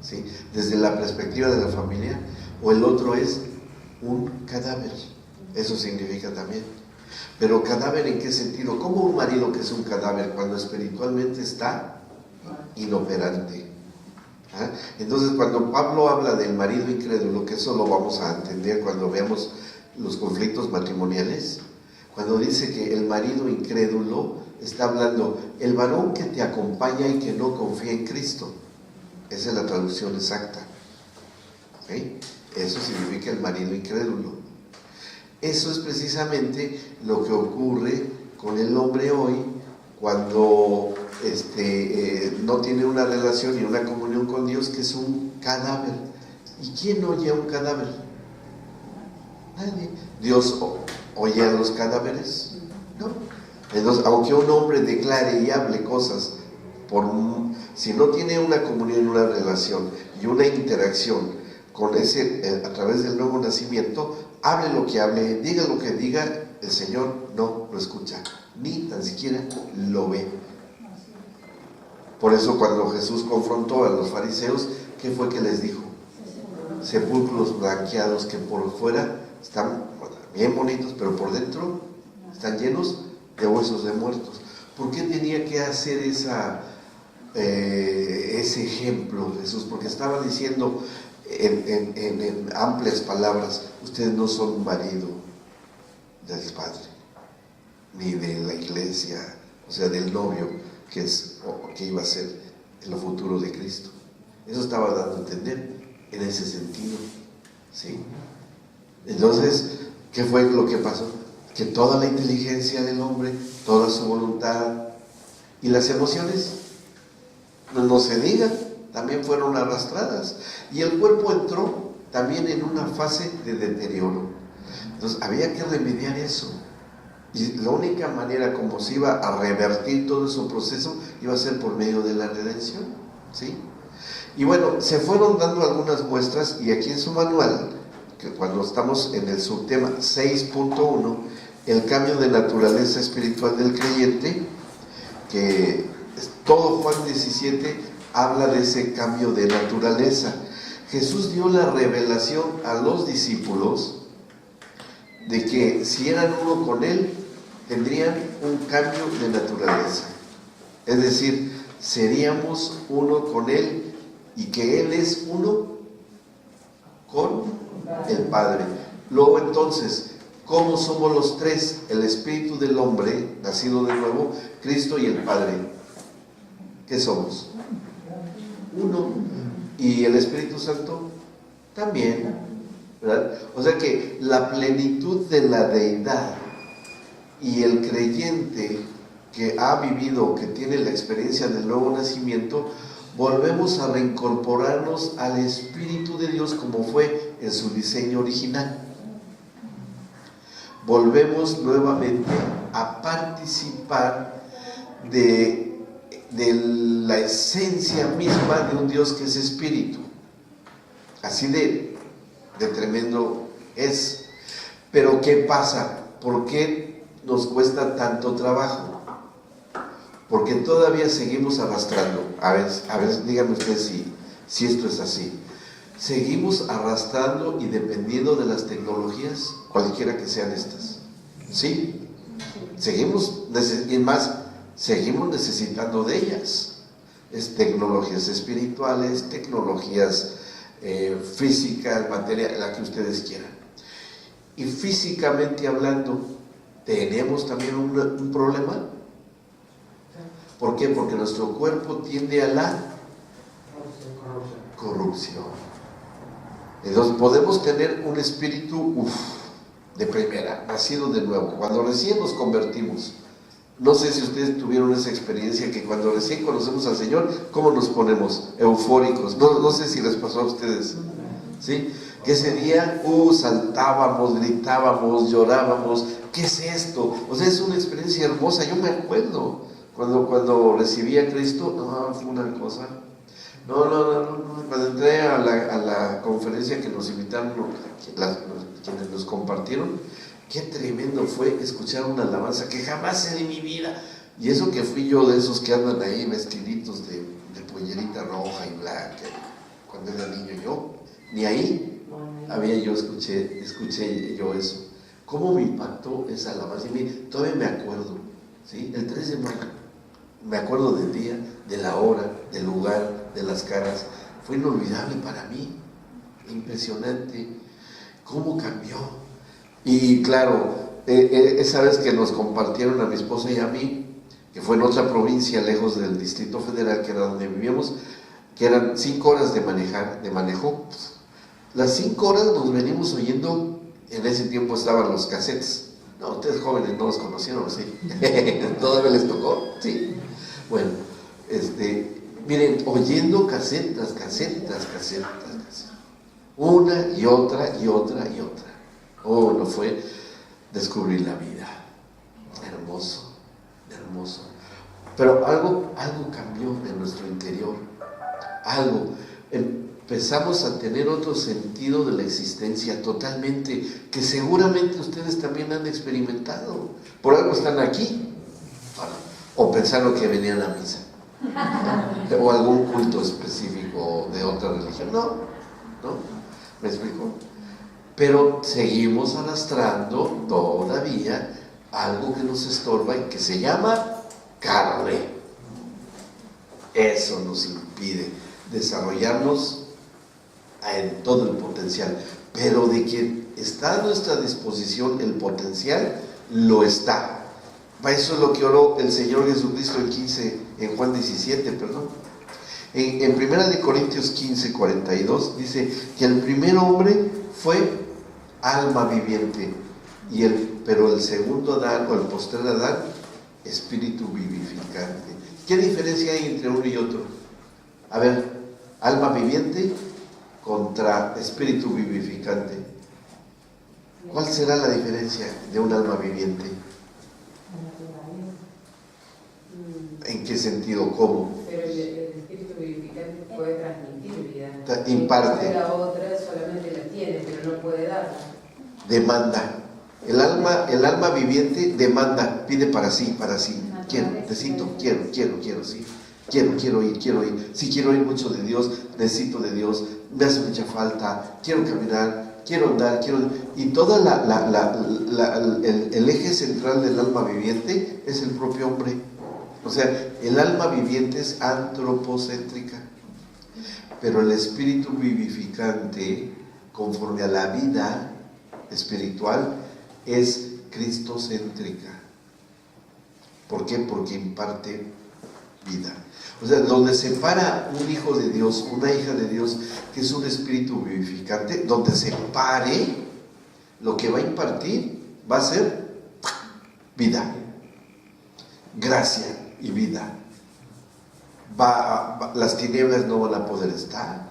¿sí? Desde la perspectiva de la familia, o el otro es un cadáver. Eso significa también. Pero cadáver, ¿en qué sentido? ¿Cómo un marido que es un cadáver cuando espiritualmente está inoperante? ¿Ah? Entonces, cuando Pablo habla del marido incrédulo, que eso lo vamos a entender cuando veamos los conflictos matrimoniales, cuando dice que el marido incrédulo, está hablando el varón que te acompaña y que no confía en Cristo. Esa es la traducción exacta. ¿Sí? Eso significa el marido incrédulo. Eso es precisamente lo que ocurre con el hombre hoy cuando no tiene una relación y una comunión con Dios, que es un cadáver. ¿Y quién oye a un cadáver? Nadie. ¿Dios oye a los cadáveres? No. Entonces, aunque un hombre declare y hable cosas, si no tiene una comunión, una relación y una interacción con a través del nuevo nacimiento, hable lo que hable, diga lo que diga, el Señor no lo escucha, ni tan siquiera lo ve. Por eso cuando Jesús confrontó a los fariseos, ¿qué fue que les dijo? Sepulcros blanqueados que por fuera están bien bonitos, pero por dentro están llenos de huesos de muertos. ¿Por qué tenía que hacer ese ejemplo, Jesús? Porque estaba diciendo en amplias palabras: ustedes no son marido del Padre, ni de la iglesia, o sea, del novio que iba a ser en lo futuro de Cristo. Eso estaba dando a entender en ese sentido, ¿sí? Entonces, ¿qué fue lo que pasó? Que toda la inteligencia del hombre, toda su voluntad y las emociones, no se diga, también fueron arrastradas, y el cuerpo entró también en una fase de deterioro. Entonces había que remediar eso, y la única manera como se iba a revertir todo ese proceso iba a ser por medio de la redención, ¿sí? Y bueno, se fueron dando algunas muestras, y aquí en su manual, que cuando estamos en el subtema 6.1, el cambio de naturaleza espiritual del creyente, que todo Juan 17 habla de ese cambio de naturaleza. Jesús dio la revelación a los discípulos de que si eran uno con Él, tendrían un cambio de naturaleza. Es decir, seríamos uno con Él, y que Él es uno con el Padre. Luego entonces, ¿cómo somos los tres? El espíritu del hombre, nacido de nuevo, Cristo y el Padre. ¿Qué somos? Uno. Y el Espíritu Santo también, ¿verdad? O sea que la plenitud de la deidad y el creyente que ha vivido, que tiene la experiencia del nuevo nacimiento, volvemos a reincorporarnos al Espíritu de Dios como fue en su diseño original. Volvemos nuevamente a participar de la esencia misma de un Dios que es Espíritu. Así de tremendo es. Pero ¿qué pasa? ¿Por qué nos cuesta tanto trabajo? Porque todavía seguimos arrastrando. A ver, díganme ustedes si esto es así. Seguimos arrastrando y dependiendo de las tecnologías, cualquiera que sean estas. ¿Sí? Seguimos necesitando de ellas. Tecnologías espirituales, tecnologías físicas, materiales, la que ustedes quieran. Y físicamente hablando, tenemos también un problema. ¿Por qué? Porque nuestro cuerpo tiende a la corrupción. Entonces podemos tener un espíritu de primera, nacido de nuevo, cuando recién nos convertimos. No sé si ustedes tuvieron esa experiencia, que cuando recién conocemos al Señor, ¿cómo nos ponemos? Eufóricos. No sé si les pasó a ustedes, ¿sí? Que ese día saltábamos, gritábamos, llorábamos. ¿Qué es esto? O sea, es una experiencia hermosa. Yo me acuerdo cuando recibí a Cristo, fue una cosa. Cuando entré a la conferencia que nos invitaron, quienes nos compartieron, qué tremendo fue escuchar una alabanza que jamás sé de mi vida. Y eso que fui yo de esos que andan ahí vestiditos de pollerita roja y blanca, cuando era niño yo, ni ahí escuché yo eso. ¿Cómo me impactó esa alabanza? Y todavía me acuerdo, ¿sí? El 3 de mayo, me acuerdo del día, de la hora, del lugar, de las caras. Fue inolvidable para mí, impresionante cómo cambió. Y claro, esa vez que nos compartieron a mi esposa y a mí, que fue en otra provincia lejos del Distrito Federal, que era donde vivíamos, que eran 5 horas de manejo. Las 5 horas nos venimos oyendo. En ese tiempo estaban los cassettes. No, ustedes jóvenes no los conocieron, ¿sí? ¿Todavía les tocó? Sí. Bueno, miren, oyendo cassette tras cassette tras cassette tras cassette. Una y otra y otra y otra. No fue descubrir la vida. Hermoso, hermoso. Pero algo cambió en nuestro interior. Empezamos a tener otro sentido de la existencia totalmente, que seguramente ustedes también han experimentado. Por algo están aquí. O pensaron que venían a misa. O algún culto específico de otra religión. No. ¿Me explico? Pero seguimos arrastrando todavía algo que nos estorba y que se llama carne. Eso nos impide desarrollarnos en todo el potencial. Pero de que está a nuestra disposición el potencial, lo está. Eso es lo que oró el Señor Jesucristo en Juan 17, perdón. En 1 Corintios 15, 42 dice que el primer hombre fue alma viviente, pero el segundo Adán, o el postrer Adán, espíritu vivificante. ¿Qué diferencia hay entre uno y otro? A ver, alma viviente contra espíritu vivificante. ¿Cuál será la diferencia de un alma viviente? ¿En qué sentido? ¿Cómo? Pero el espíritu vivificante puede transmitir vida. Imparte. La otra solamente la tiene, pero no puede darla. Demanda. El alma viviente demanda, pide para sí. Quiero, necesito, quiero, sí. Quiero ir. Si quiero oír mucho de Dios, necesito de Dios, me hace mucha falta, quiero caminar, quiero andar, y todo el eje central del alma viviente es el propio hombre. O sea, el alma viviente es antropocéntrica, pero el espíritu vivificante, conforme a la vida espiritual, es cristocéntrica. ¿Por qué? Porque imparte vida. O sea, donde se para un hijo de Dios, una hija de Dios, que es un espíritu vivificante, donde se pare, lo que va a impartir va a ser vida, gracia y vida. Las tinieblas no van a poder estar,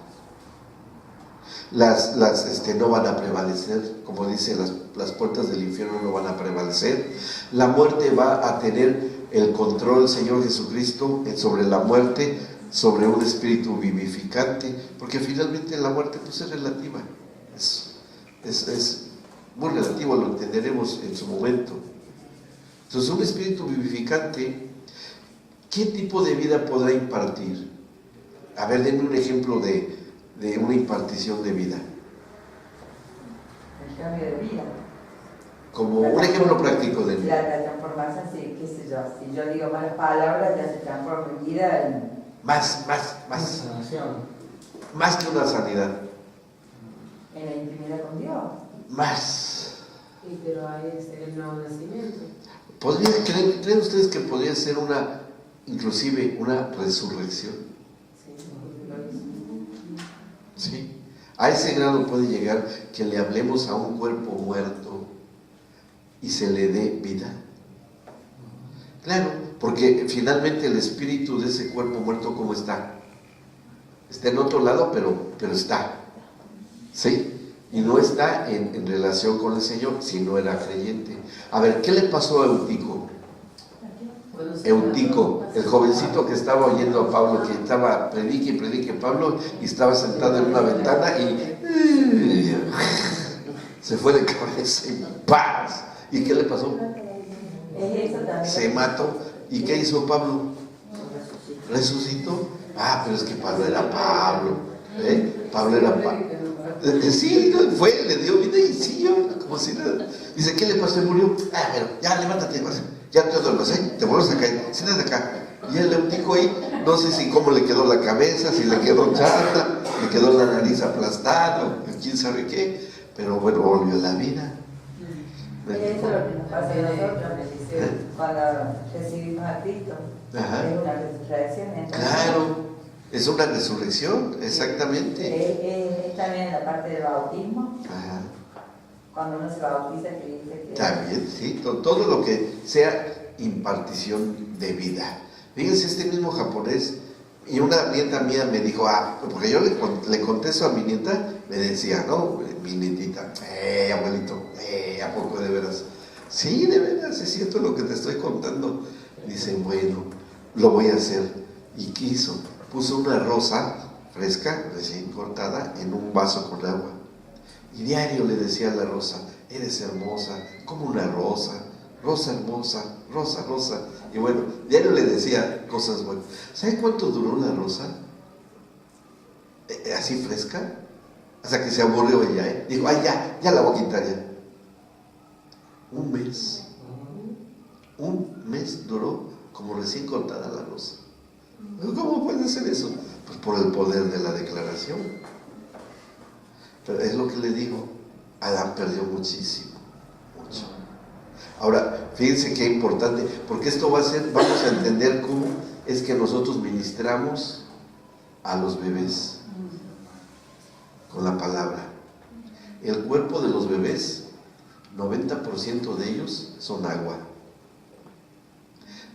no van a prevalecer, como dice, las puertas del infierno no van a prevalecer. La muerte va a tener el control del Señor Jesucristo sobre la muerte, sobre un espíritu vivificante, porque finalmente la muerte pues es relativa, es muy relativo, lo entenderemos en su momento. Entonces, un espíritu vivificante, ¿qué tipo de vida podrá impartir? A ver, denme un ejemplo de una impartición de vida. El cambio de vida. Como un ejemplo práctico de la transformación, sí, qué sé yo. Si yo digo malas palabras, ya se transforma mi vida en... Más que una sanidad. En la intimidad con Dios. Más. Sí, pero ahí es el nuevo nacimiento. ¿Creen ustedes que podría ser inclusive una resurrección? Sí. A ese grado puede llegar que le hablemos a un cuerpo muerto y se le dé vida. Claro, porque finalmente el espíritu de ese cuerpo muerto, ¿cómo está? Está en otro lado, pero está. ¿Sí? Y no está en relación con el Señor, si no era creyente. A ver, ¿qué le pasó a Eutico? Eutico, el jovencito que estaba oyendo a Pablo, que estaba predique Pablo, y estaba sentado en una ventana y se fue de cabeza y ¡paz! ¿Y qué le pasó? Se mató. ¿Y qué hizo Pablo? ¿Resucitó? Ah, pero es que Pablo era Pablo. Pablo era Pablo. Sí, fue, le dio vida y siguió como si nada. Dice, ¿qué le pasó? Y murió. Ah, pero ya levántate, ya te duermas, te vuelves a caer, siéntate acá. Y el Eutico ahí, no sé si cómo le quedó la cabeza, si le quedó chata, le quedó la nariz aplastada, quién sabe qué, pero bueno, volvió a la vida. Eso es lo que nos pasa a nosotros cuando recibimos a Cristo. Ajá. Es una resurrección. Claro, es una resurrección, exactamente. Es también la parte del bautismo. Ajá. Cuando uno se bautiza, que dice que... También, sí, todo lo que sea impartición de vida. Fíjense, este mismo japonés, y una nieta mía me dijo, porque yo le conté eso a mi nieta, me decía, ¿no? Mi nietita, abuelito, ¿a poco de veras? Sí, de veras, es cierto lo que te estoy contando. Dice, bueno, lo voy a hacer. ¿Y qué hizo? Puso una rosa fresca, recién cortada, en un vaso con agua. Y diario le decía a la rosa, eres hermosa, como una rosa, rosa hermosa, rosa, rosa. Y bueno, diario le decía cosas buenas. ¿Sabe cuánto duró la rosa? Así fresca. Hasta que se aburrió ella, Dijo, ya la voy a quitar ya. Un mes. Un mes duró como recién cortada la rosa. ¿Cómo puede ser eso? Pues por el poder de la declaración. Pero es lo que le digo, Adán perdió muchísimo, mucho. Ahora, fíjense qué importante, porque esto va a ser, vamos a entender cómo es que nosotros ministramos a los bebés con la palabra. El cuerpo de los bebés, 90% de ellos son agua.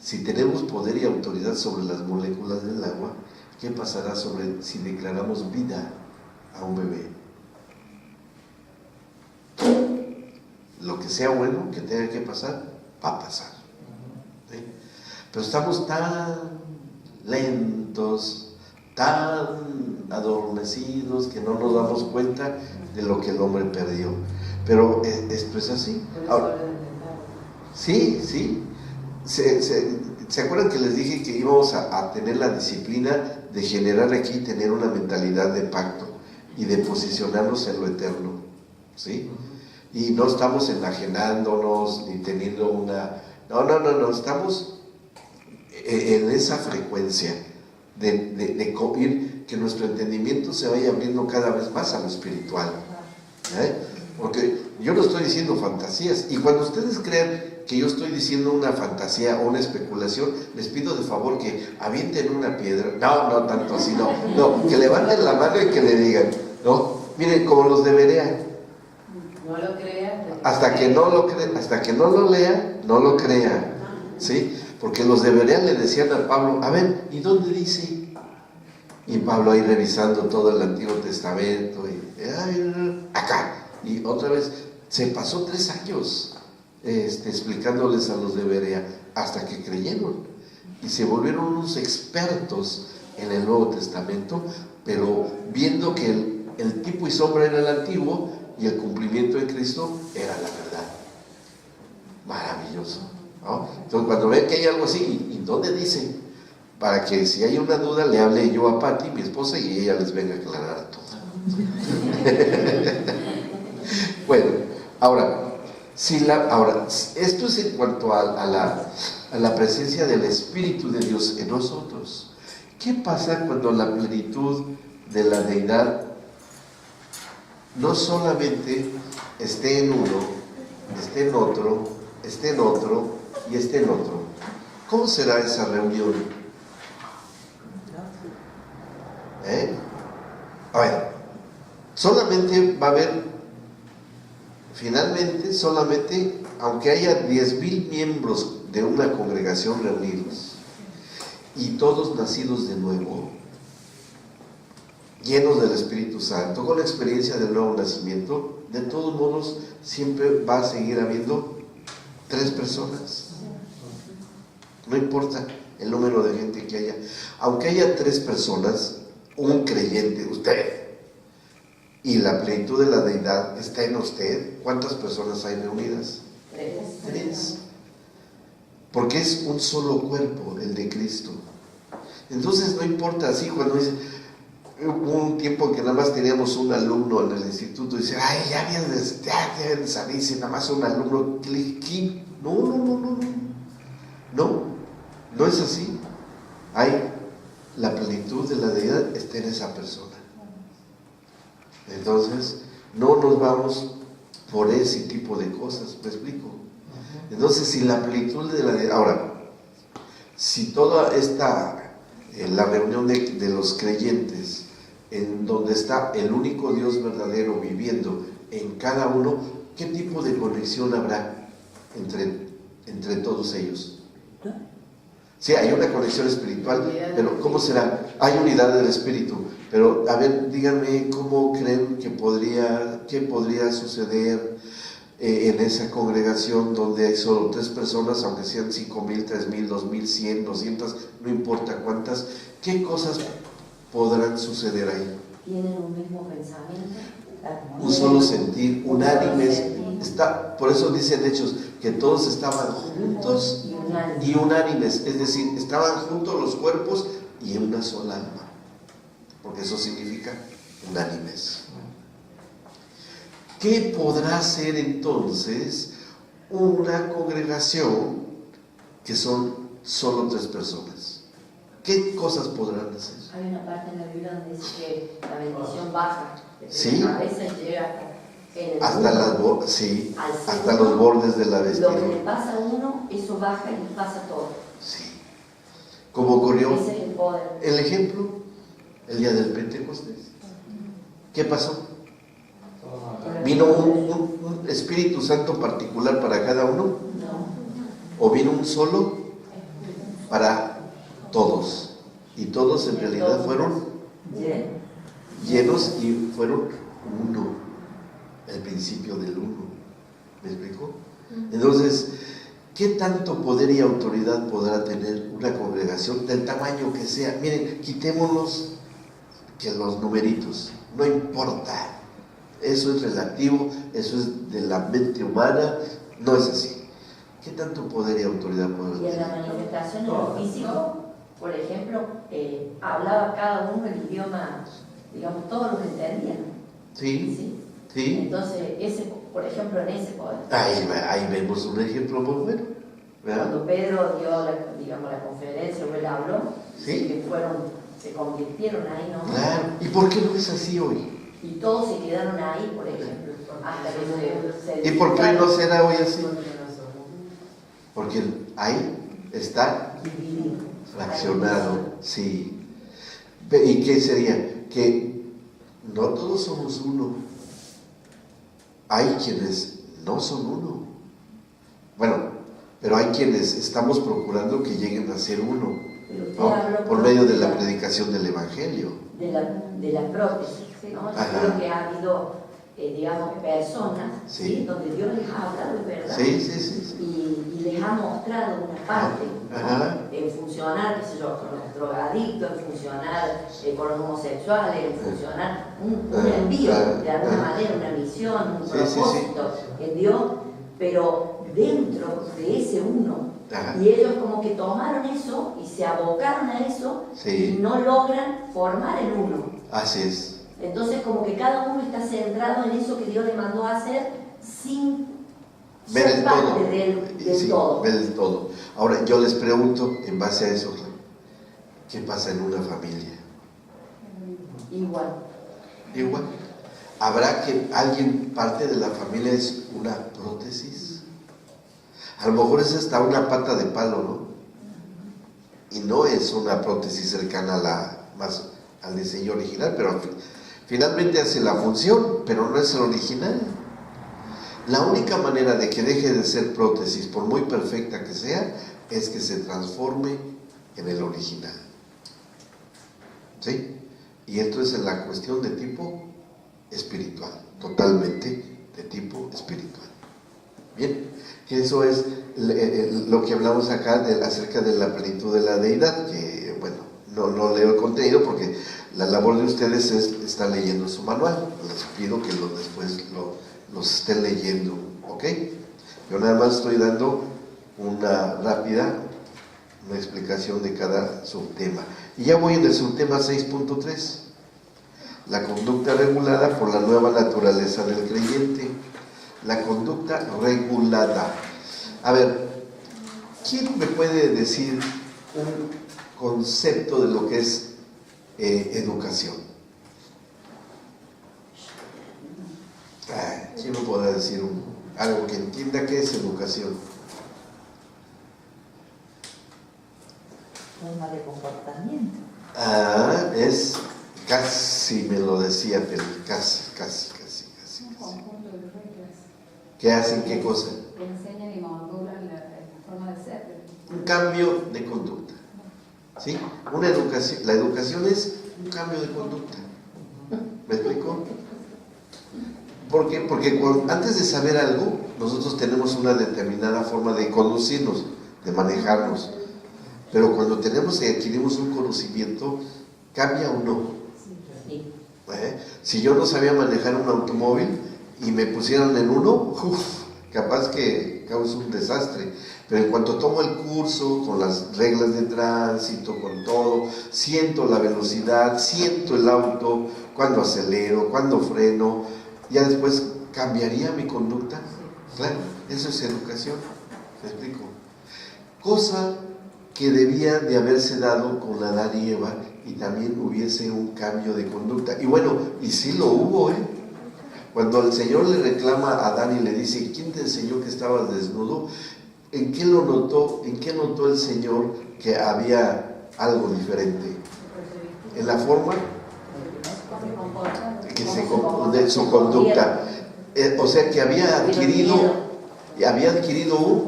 Si tenemos poder y autoridad sobre las moléculas del agua, ¿qué pasará si declaramos vida a un bebé? Lo que sea bueno que tenga que pasar, va a pasar. ¿Sí? Pero estamos tan lentos, tan adormecidos, que no nos damos cuenta de lo que el hombre perdió. Pero esto es así. Ahora, sí. ¿Se acuerdan que les dije que íbamos a tener la disciplina de generar aquí, tener una mentalidad de pacto y de posicionarnos en lo eterno? ¿Sí? Y no estamos enajenándonos ni teniendo una... No, estamos en esa frecuencia de ir, que nuestro entendimiento se vaya abriendo cada vez más a lo espiritual. Porque yo no estoy diciendo fantasías, y cuando ustedes crean que yo estoy diciendo una fantasía o una especulación, les pido de favor que avienten una piedra. No tanto así, no, que levanten la mano y que le digan, no, miren, como los de Berea. No lo crea. Hasta que no lo lea, no lo crea. ¿Sí? Porque los de Berea le decían a Pablo, a ver, ¿y dónde dice? Y Pablo ahí revisando todo el Antiguo Testamento, y acá. Y otra vez, se pasó 3 años explicándoles a los de Berea, hasta que creyeron. Y se volvieron unos expertos en el Nuevo Testamento, pero viendo que el tipo y sombra era el Antiguo, y el cumplimiento de Cristo era la verdad. Maravilloso, ¿no? Entonces cuando ven que hay algo así, ¿y dónde dice? Para que si hay una duda le hable yo a Pati, mi esposa, y ella les venga a aclarar todo. Bueno, ahora esto es en cuanto a la presencia del Espíritu de Dios en nosotros. ¿Qué pasa cuando la plenitud de la deidad no solamente esté en uno, esté en otro, esté en otro y esté en otro? ¿Cómo será esa reunión? A ver, solamente va a haber, finalmente, aunque haya 10,000 miembros de una congregación reunidos y todos nacidos de nuevo, llenos del Espíritu Santo, con la experiencia del nuevo nacimiento, de todos modos siempre va a seguir habiendo 3 personas. No importa el número de gente que haya, aunque haya 3 personas, un creyente, usted, y la plenitud de la deidad está en usted, ¿cuántas personas hay reunidas? 3. Porque es un solo cuerpo, el de Cristo. Entonces no importa, así cuando dice, hubo un tiempo en que nada más teníamos un alumno en el instituto y dice, ay, ya habían de salir, si nada más un alumno, no es así. Hay la plenitud de la deidad, está en esa persona. Entonces no nos vamos por ese tipo de cosas, ¿me explico? Entonces, si la plenitud de la deidad, ahora, si toda esta la reunión de los creyentes, en donde está el único Dios verdadero viviendo en cada uno, ¿qué tipo de conexión habrá entre todos ellos? Sí, hay una conexión espiritual, pero ¿cómo será? Hay unidad del Espíritu, pero a ver, díganme cómo creen que podría suceder en esa congregación donde hay solo 3 personas, aunque sean 5,000, 3,000, 2,100, 200, no importa cuántas, ¿qué cosas podrán suceder ahí? ¿Tienen un mismo pensamiento? Un solo sentir, unánimes. Por eso dicen Hechos que todos estaban juntos y unánimes, es decir, estaban juntos los cuerpos y en una sola alma, porque eso significa unánimes. ¿Qué podrá ser entonces una congregación que son solo 3 personas. ¿Qué cosas podrán hacer? Hay una parte en la Biblia donde dice que la bendición baja desde Sí. la cabeza y llega Hasta al los segundo, bordes de la lo que le vestidura. pasa a uno, eso baja y le pasa a todo. Sí. Como ocurrió Ese es el poder. el ejemplo, el día del Pentecostés. ¿Qué pasó? ¿Vino un Espíritu Santo particular para cada uno? No. ¿O vino un solo para todos? Y todos en realidad fueron llenos y fueron uno. El principio del uno. ¿Me explico? Entonces, ¿qué tanto poder y autoridad podrá tener una congregación del tamaño que sea? Miren, quitémonos que los numeritos, no importa. Eso es relativo, eso es de la mente humana, no es así. ¿Qué tanto poder y autoridad podrá Y en la tener? manifestación en lo físico, por ejemplo, hablaba cada uno el idioma, digamos, todos los entendían. Sí, sí. Entonces, por ejemplo, en ese poder. Ahí vemos un ejemplo muy bueno, ¿verdad? Cuando Pedro dio la conferencia, o él habló, Sí. que se convirtieron ahí, ¿no? Claro. ¿Y por qué no es así hoy? Y todos se quedaron ahí, por ejemplo, hasta que se ¿Y por qué hoy no será hoy así? Porque no somos. Porque ahí está dividido. fraccionado, sí. ¿Y qué sería? Que no todos somos uno. Hay quienes no son uno. Bueno, pero hay quienes estamos procurando que lleguen a ser uno, Pero usted ¿no? habló Por medio de la predicación del Evangelio. de la prótesis, ¿no? Yo Ajá. creo que ha habido, digamos, personas, Sí. ¿sí? Donde Dios les ha hablado, es verdad, Sí. y les ha mostrado una parte, ¿no? Ajá. En funcionar, qué sé yo, con los drogadictos, en funcionar con los homosexuales, en funcionar un envío, de alguna manera, una misión, un Sí, propósito en Dios, pero dentro de ese uno. Ajá. Y ellos como que tomaron eso y se abocaron a eso Sí. y no logran formar el uno. Así es. Entonces como que cada uno está centrado en eso que Dios le mandó a hacer sin Ver ser el parte todo. del Sí, todo. ver el todo. Ahora, yo les pregunto, en base a eso, ¿qué pasa en una familia? Igual. Igual. ¿Habrá que alguien, parte de la familia, es una prótesis? A lo mejor es hasta una pata de palo, ¿no? Y no es una prótesis cercana al diseño original, pero finalmente hace la función, pero no es el original. La única manera de que deje de ser prótesis, por muy perfecta que sea, es que se transforme en el original. ¿Sí? Y esto es en la cuestión de tipo espiritual, totalmente de tipo espiritual. Bien, eso es lo que hablamos acá acerca de la plenitud de la deidad, que bueno, no leo el contenido porque la labor de ustedes es estar leyendo su manual. Les pido que después los estén leyendo, ¿ok? Yo nada más estoy dando una explicación de cada subtema. Y ya voy en el subtema 6.3, la conducta regulada por la nueva naturaleza del creyente. La conducta regulada. A ver, ¿quién me puede decir un concepto de lo que es educación? ¿Quién me podrá decir algo que entienda qué es educación? Forma de comportamiento. Es casi me lo decía, pero casi. Un conjunto de reglas ¿Qué hacen qué cosa? que enseñan y modulan la forma de ser. Un cambio de conducta. ¿Sí? La educación es un cambio de conducta. ¿Me explico? Porque antes de saber algo, nosotros tenemos una determinada forma de conducirnos, de manejarnos. Pero cuando adquirimos un conocimiento, ¿cambia o no? Sí. Si yo no sabía manejar un automóvil y me pusieran en uno, capaz que causa un desastre. Pero en cuanto tomo el curso, con las reglas de tránsito, con todo, siento la velocidad, siento el auto, cuando acelero, cuando freno, ya después cambiaría mi conducta. Claro, eso es educación. ¿Me explico? cosa que debía de haberse dado con Adán y Eva, y también hubiese un cambio de conducta. Y bueno, y sí lo hubo, Cuando el Señor le reclama a Adán y le dice, ¿quién te enseñó que estabas desnudo? ¿En qué lo notó? ¿En qué notó el Señor que había algo diferente? En la forma de su conducta. O sea que había adquirido un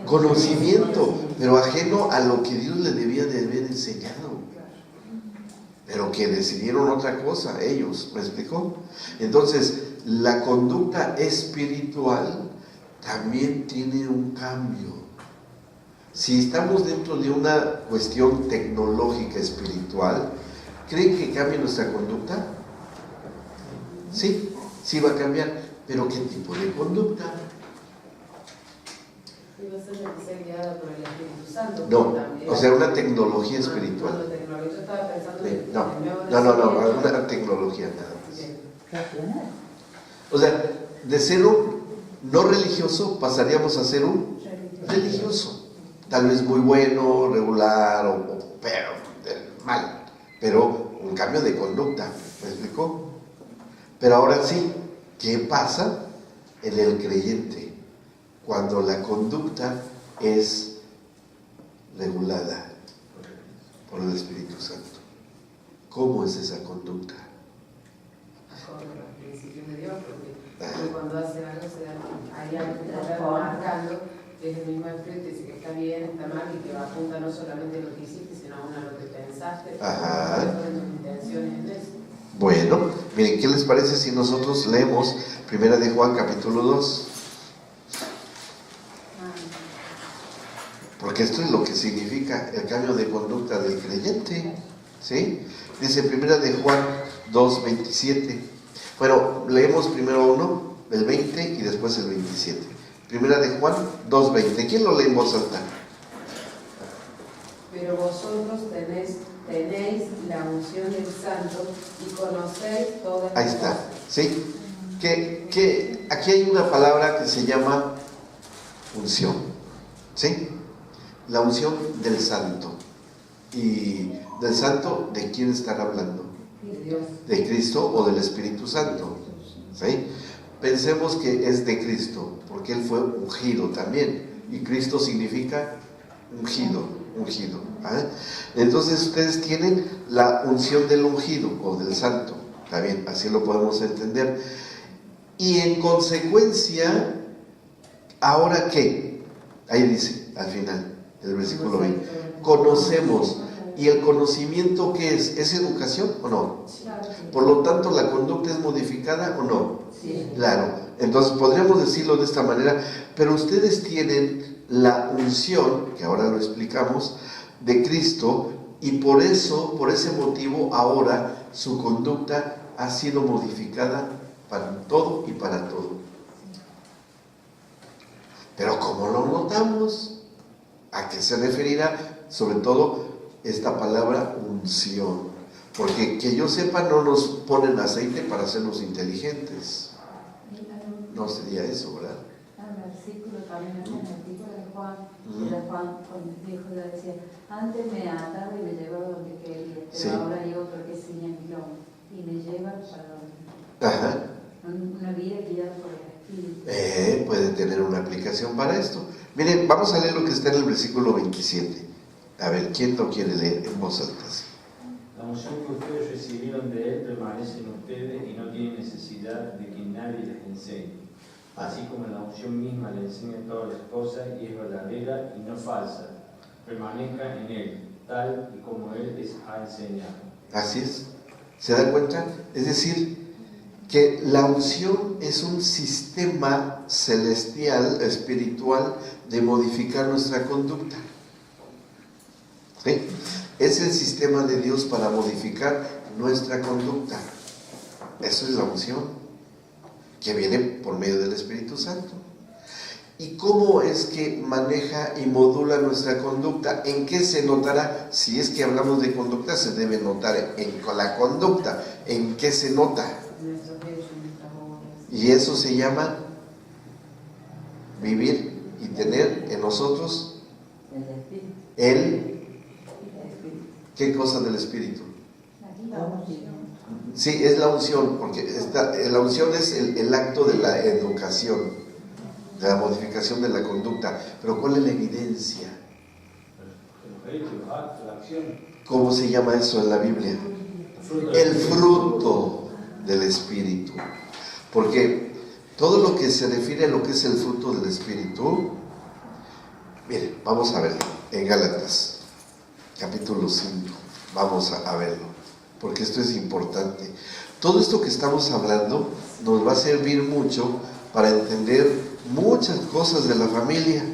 conocimiento, pero ajeno a lo que Dios le debía de haber enseñado. Pero que decidieron otra cosa, ellos, ¿me explicó? Entonces, la conducta espiritual también tiene un cambio. Si estamos dentro de una cuestión tecnológica espiritual, ¿creen que cambie nuestra conducta? Sí, sí va a cambiar, pero ¿qué tipo de conducta? Iba a ser guiada por el Espíritu Santo. No, también. o sea, una tecnología espiritual. Yo estaba pensando en No, una tecnología nada más. O sea, de ser un no religioso pasaríamos a ser un religioso. Tal vez muy bueno, regular, pero mal. Pero un cambio de conducta, ¿me explicó? Pero ahora sí, ¿qué pasa en el creyente cuando la conducta es regulada por el Espíritu Santo? ¿Cómo es esa conducta? Con los principios de Dios, porque cuando hace algo hay algo que está marcando, que es el mismo Espíritu, dice que está bien, está mal, y que apunta no solamente a lo que hiciste, sino aún a lo que pensaste, tus intenciones en eso. Bueno, miren, ¿qué les parece si nosotros leemos 1 de Juan capítulo 2? Porque esto es lo que significa el cambio de conducta del creyente, ¿sí? Dice 1 de Juan 2:27. Bueno, leemos primero uno, el 20 y después el 27. 1 de Juan 2:20. ¿Quién lo lee en voz alta? Pero vosotros tenéis la unción del Santo y conocéis todas las Ahí está, cosas. ¿sí? Que aquí hay una palabra que se llama unción, ¿sí? La unción del Santo. ¿Y del Santo de quién están hablando? ¿De Cristo o del Espíritu Santo? ¿Sí? Pensemos que es de Cristo, porque Él fue ungido también. Y Cristo significa ungido. ¿Eh? Entonces ustedes tienen la unción del ungido o del Santo. Está bien, así lo podemos entender. Y en consecuencia, ¿ahora qué? Ahí dice, al final, el versículo 20. Conocemos. ¿Y el conocimiento qué es? ¿Es educación o no? Por lo tanto, ¿la conducta es modificada o no? Sí. Claro. Entonces, podríamos decirlo de esta manera, pero ustedes tienen la unción, que ahora lo explicamos, de Cristo, y por eso, por ese motivo, ahora su conducta ha sido modificada para todo y para todo. Pero ¿cómo lo notamos? ¿A qué se referirá? Sobre todo esta palabra unción, porque que yo sepa no nos ponen aceite para hacernos inteligentes, no sería eso, ¿verdad? El versículo también en el artículo de Juan, Juan dijo, ya decía, antes me ataba y me llevaba donde quería, pero sí. Ahora hay otro que es ciña mi lomo y me lleva para donde una vida guiada por el Espíritu. Puede tener una aplicación para esto. Miren, vamos a leer lo que está en el versículo 27. A ver, ¿quién lo quiere leer en voz alta? La unción que ustedes recibieron de Él permanece en ustedes y no tienen necesidad de que nadie les enseñe. Así como la unción misma le enseña todas las cosas y es verdadera y no falsa. Permanezca en Él, tal y como Él les ha enseñado. Así es. ¿Se da cuenta? Es decir, que la unción es un sistema celestial, espiritual, de modificar nuestra conducta. ¿Sí? Es el sistema de Dios para modificar nuestra conducta. Eso es la unción, que viene por medio del Espíritu Santo. ¿Y cómo es que maneja y modula nuestra conducta? ¿En qué se notará? Si es que hablamos de conducta, se debe notar con la conducta. ¿En qué se nota? Y eso se llama vivir y tener en nosotros El espíritu. ¿Qué cosa del espíritu? La unción. Sí, es la unción, porque la unción es el acto de la educación, de la modificación de la conducta. Pero ¿cuál es la evidencia? Los hechos, los actos, la acción. ¿Cómo se llama eso en la Biblia? El fruto del espíritu. Porque todo lo que se refiere a lo que es el fruto del espíritu, miren, vamos a verlo en Gálatas, capítulo 5. Vamos a verlo, porque esto es importante. Todo esto que estamos hablando nos va a servir mucho para entender muchas cosas de la familia.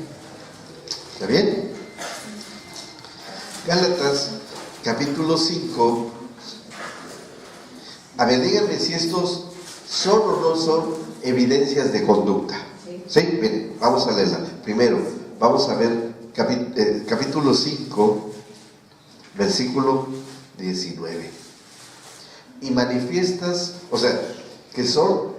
¿Está bien? Gálatas, capítulo 5. A ver, díganme si estos son o no son evidencias de conducta. ¿Sí? Miren, vamos a leerla. Primero, vamos a ver capítulo 5, versículo 19. Y manifiestas, o sea, que son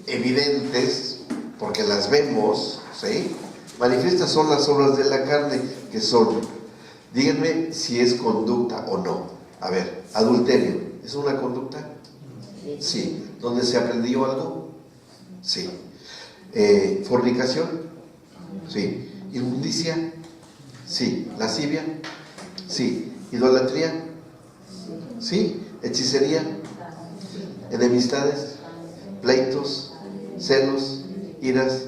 evidentes, porque las vemos, ¿sí? Manifiestas son las obras de la carne, que son, díganme si es conducta o no. A ver, adulterio, ¿es una conducta? Sí. ¿Dónde se aprendió algo? Sí. Fornicación, sí. Inmundicia, sí. Lascivia, sí. Idolatría, sí. Hechicería, enemistades, pleitos, celos, iras,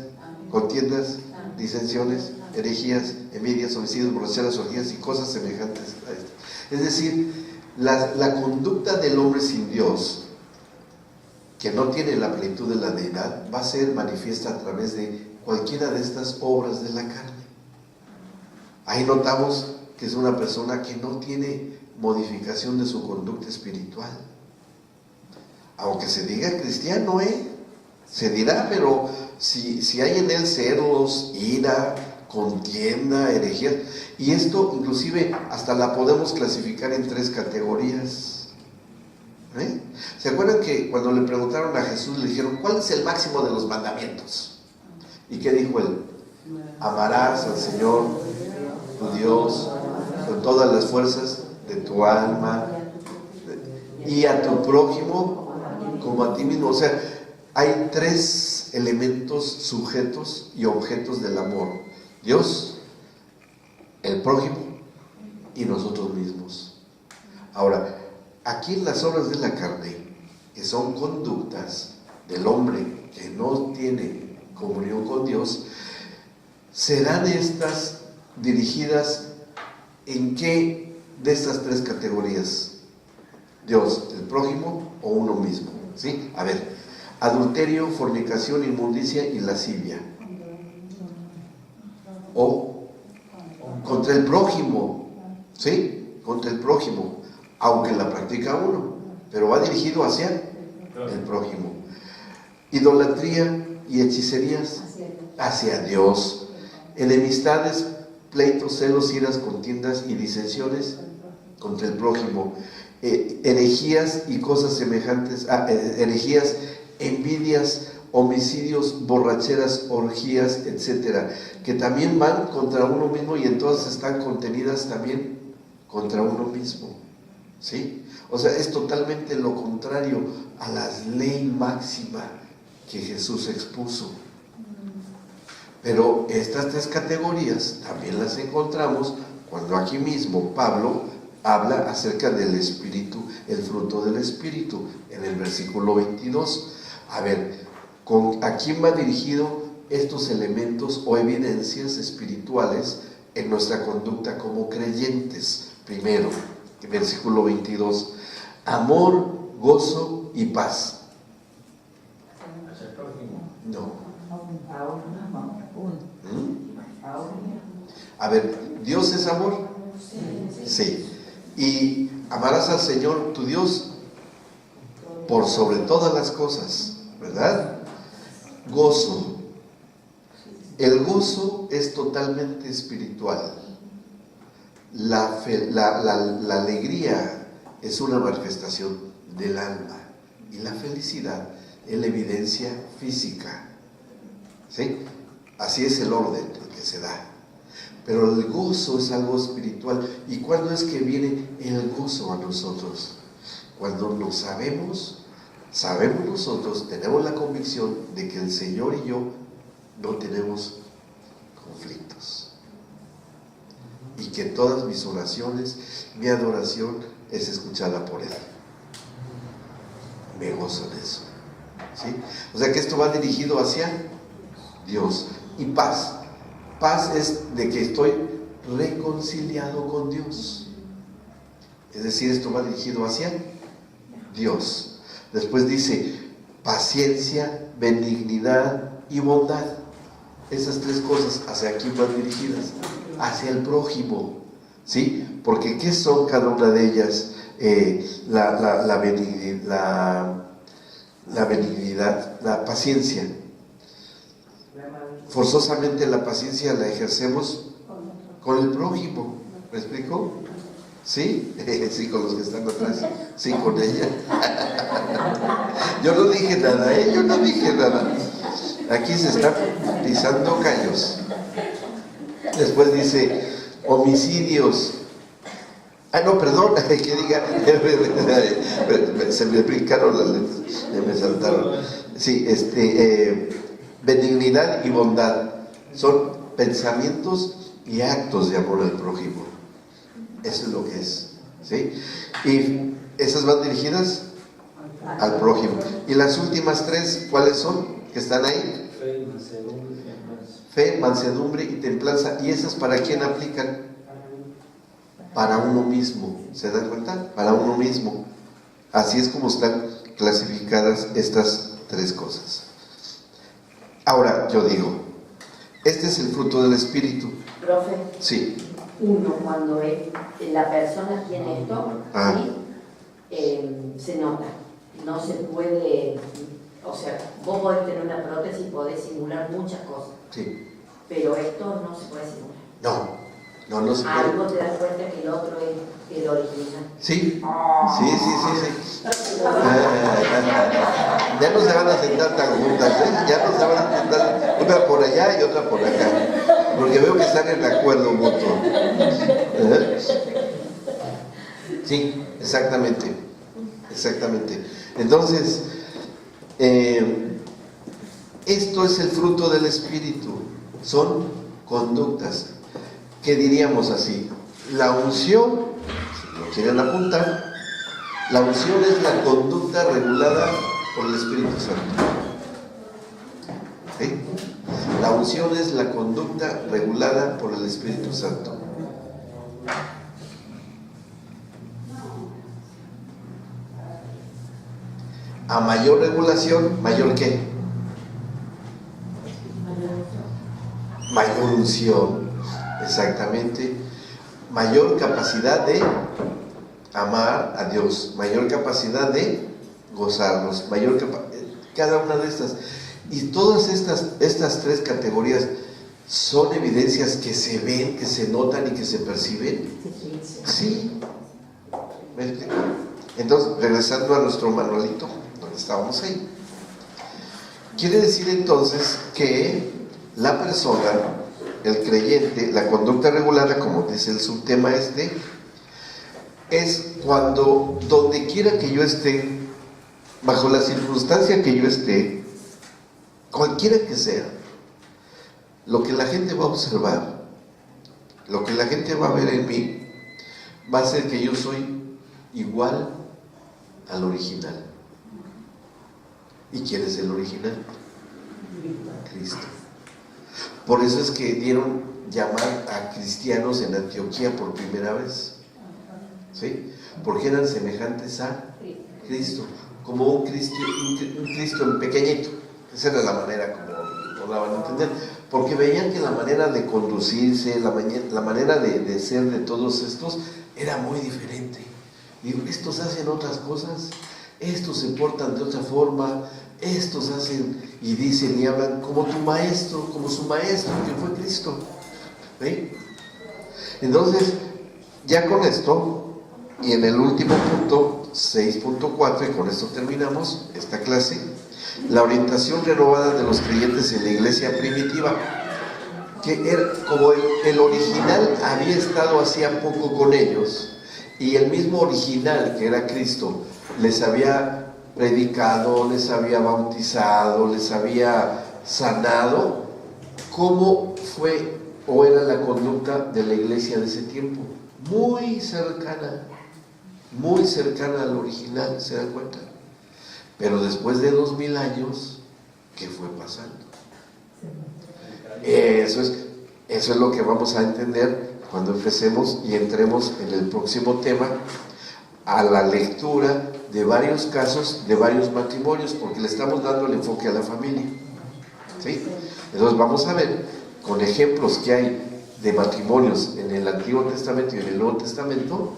contiendas, disensiones, herejías, envidias, homicidios, borracheras, orgías y cosas semejantes a esto. Es decir, la conducta del hombre sin Dios, que no tiene la plenitud de la deidad, va a ser manifiesta a través de cualquiera de estas obras de la carne. Ahí notamos que es una persona que no tiene modificación de su conducta espiritual. Aunque se diga cristiano, se dirá, pero si hay en él celos, ira, contienda, herejías, y esto inclusive hasta la podemos clasificar en 3 categorías. ¿Se acuerdan que cuando le preguntaron a Jesús, le dijeron, ¿cuál es el máximo de los mandamientos? ¿Y qué dijo él? Amarás al Señor, tu Dios, con todas las fuerzas de tu alma, y a tu prójimo como a ti mismo. O sea, hay 3 elementos, sujetos y objetos del amor: Dios, el prójimo y nosotros mismos. Ahora, aquí en las obras de la carne, que son conductas del hombre que no tiene comunión con Dios, serán estas dirigidas ¿en qué de estas 3 categorías? Dios, el prójimo o uno mismo. ¿Sí? A ver, adulterio, fornicación, inmundicia y lascivia. O contra el prójimo, ¿sí? Contra el prójimo, aunque la practica uno, pero va dirigido hacia el prójimo. Idolatría y hechicerías hacia Dios. Enemistades, pleitos, celos, iras, contiendas y disensiones contra el prójimo. Herejías y cosas semejantes, herejías, envidias, homicidios, borracheras, orgías, etcétera, que también van contra uno mismo y entonces están contenidas también contra uno mismo. ¿Sí? O sea, es totalmente lo contrario a la ley máxima que Jesús expuso. Pero estas 3 categorías también las encontramos cuando aquí mismo Pablo habla acerca del espíritu, el fruto del espíritu, en el versículo 22. A ver, ¿a quién va dirigido estos elementos o evidencias espirituales en nuestra conducta como creyentes? Primero, versículo 22, amor, gozo y paz. No. A ver, ¿Dios es amor? Sí. Y amarás al Señor tu Dios por sobre todas las cosas, ¿verdad? Gozo. El gozo es totalmente espiritual. La alegría es una manifestación del alma y la felicidad es la evidencia física. ¿Sí? Así es el orden que se da. Pero el gozo es algo espiritual. ¿Y cuándo es que viene el gozo a nosotros? Cuando lo sabemos nosotros, tenemos la convicción de que el Señor y yo no tenemos conflictos. Y que todas mis oraciones, mi adoración es escuchada por Él. Me gozo de eso. ¿Sí? O sea que esto va dirigido hacia Dios. Y paz. Paz es de que estoy reconciliado con Dios. Es decir, esto va dirigido hacia Dios. Después dice paciencia, benignidad y bondad. Esas tres cosas, ¿hacia quién van dirigidas? Hacia el prójimo. ¿Sí? Porque ¿qué son cada una de ellas? La benignidad, la paciencia. Forzosamente la paciencia la ejercemos con el prójimo. ¿Me explico? ¿Sí? Sí, con los que están atrás. Sí, con ella. Yo no dije nada, yo no dije nada. Aquí se están pisando callos. Después dice homicidios. No, perdón, que diga. Se me brincaron las letras, me saltaron. Sí, benignidad y bondad son pensamientos y actos de amor al prójimo. Eso es lo que es, ¿sí? Y esas van dirigidas al prójimo. Y las últimas tres, ¿cuáles son? Que están ahí. Fe, mansedumbre y templanza. ¿Y esas para quién aplican? Para uno mismo. ¿Se dan cuenta? Para uno mismo. Así es como están clasificadas estas tres cosas. Ahora yo digo, este es el fruto del Espíritu. Profe, Sí. uno cuando la persona tiene esto, ¿sí? Se nota, no se puede, o sea, vos podés tener una prótesis y podés simular muchas cosas, Sí. pero esto no se puede simular. No se puede. Algo te das cuenta que el otro es el original. Sí. Ya no se van a sentar tan juntas, ya no se van a sentar una por allá y otra por acá, porque veo que están en acuerdo mutuo. Sí, exactamente. Entonces, esto es el fruto del Espíritu, son conductas. ¿Qué diríamos así? La unción, si lo quieren apuntar, la unción es la conducta regulada por el Espíritu Santo. ¿Sí? La unción es la conducta regulada por el Espíritu Santo. A mayor regulación, ¿mayor qué? Mayor unción, exactamente. Mayor capacidad de amar a Dios, mayor capacidad de gozarnos, cada una de estas. Y todas estas tres categorías son evidencias que se ven, que se notan y que se perciben. Sí. ¿Me explico? Entonces, regresando a nuestro manualito, donde estábamos ahí. Quiere decir entonces que la persona, el creyente, la conducta regulada, como dice el subtema es cuando, donde quiera que yo esté, bajo la circunstancia que yo esté, cualquiera que sea, lo que la gente va a observar, lo que la gente va a ver en mí, va a ser que yo soy igual al original. ¿Y quién es el original? Cristo. Por eso es que dieron llamar a cristianos en Antioquía por primera vez. ¿Sí? Porque eran semejantes a Cristo, como un Cristo en pequeñito. Esa era la manera como lo daban a entender, porque veían que la manera de conducirse, la manera de ser de todos estos era muy diferente. Digo, estos hacen otras cosas, estos se portan de otra forma, estos hacen y dicen y hablan como tu maestro, como su maestro que fue Cristo. ¿Sí? Entonces, ya con esto, y en el último punto, 6.4, y con esto terminamos esta clase, la orientación renovada de los creyentes en la iglesia primitiva. que era, como el original había estado hacía poco con ellos, y el mismo original, que era Cristo, les había predicado, les había bautizado, les había sanado, ¿cómo fue o era la conducta de la iglesia de ese tiempo? Muy cercana al original, ¿se dan cuenta? Pero después de 2000 años, ¿qué fue pasando? Eso es lo que vamos a entender cuando empecemos y entremos en el próximo tema, a la lectura de varios casos, de varios matrimonios, porque le estamos dando el enfoque a la familia, ¿sí? Entonces vamos a ver, con ejemplos que hay de matrimonios en el Antiguo Testamento y en el Nuevo Testamento,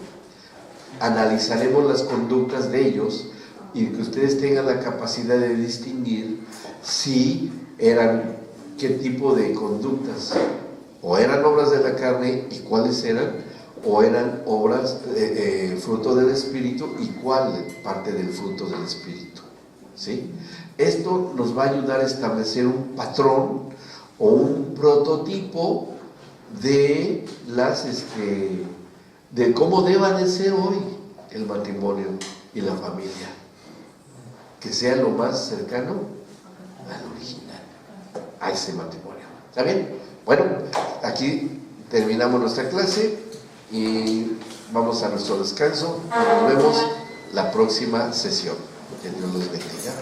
analizaremos las conductas de ellos y que ustedes tengan la capacidad de distinguir si eran, qué tipo de conductas, o eran obras de la carne y cuáles eran, o eran obras, fruto del Espíritu y cuál parte del fruto del Espíritu, ¿sí? Esto nos va a ayudar a establecer un patrón o un prototipo de de cómo deba de ser hoy el matrimonio y la familia, que sea lo más cercano al original, a ese matrimonio. ¿Está bien? Bueno, aquí terminamos nuestra clase y vamos a nuestro descanso. Nos vemos la próxima sesión. Que Dios los bendiga.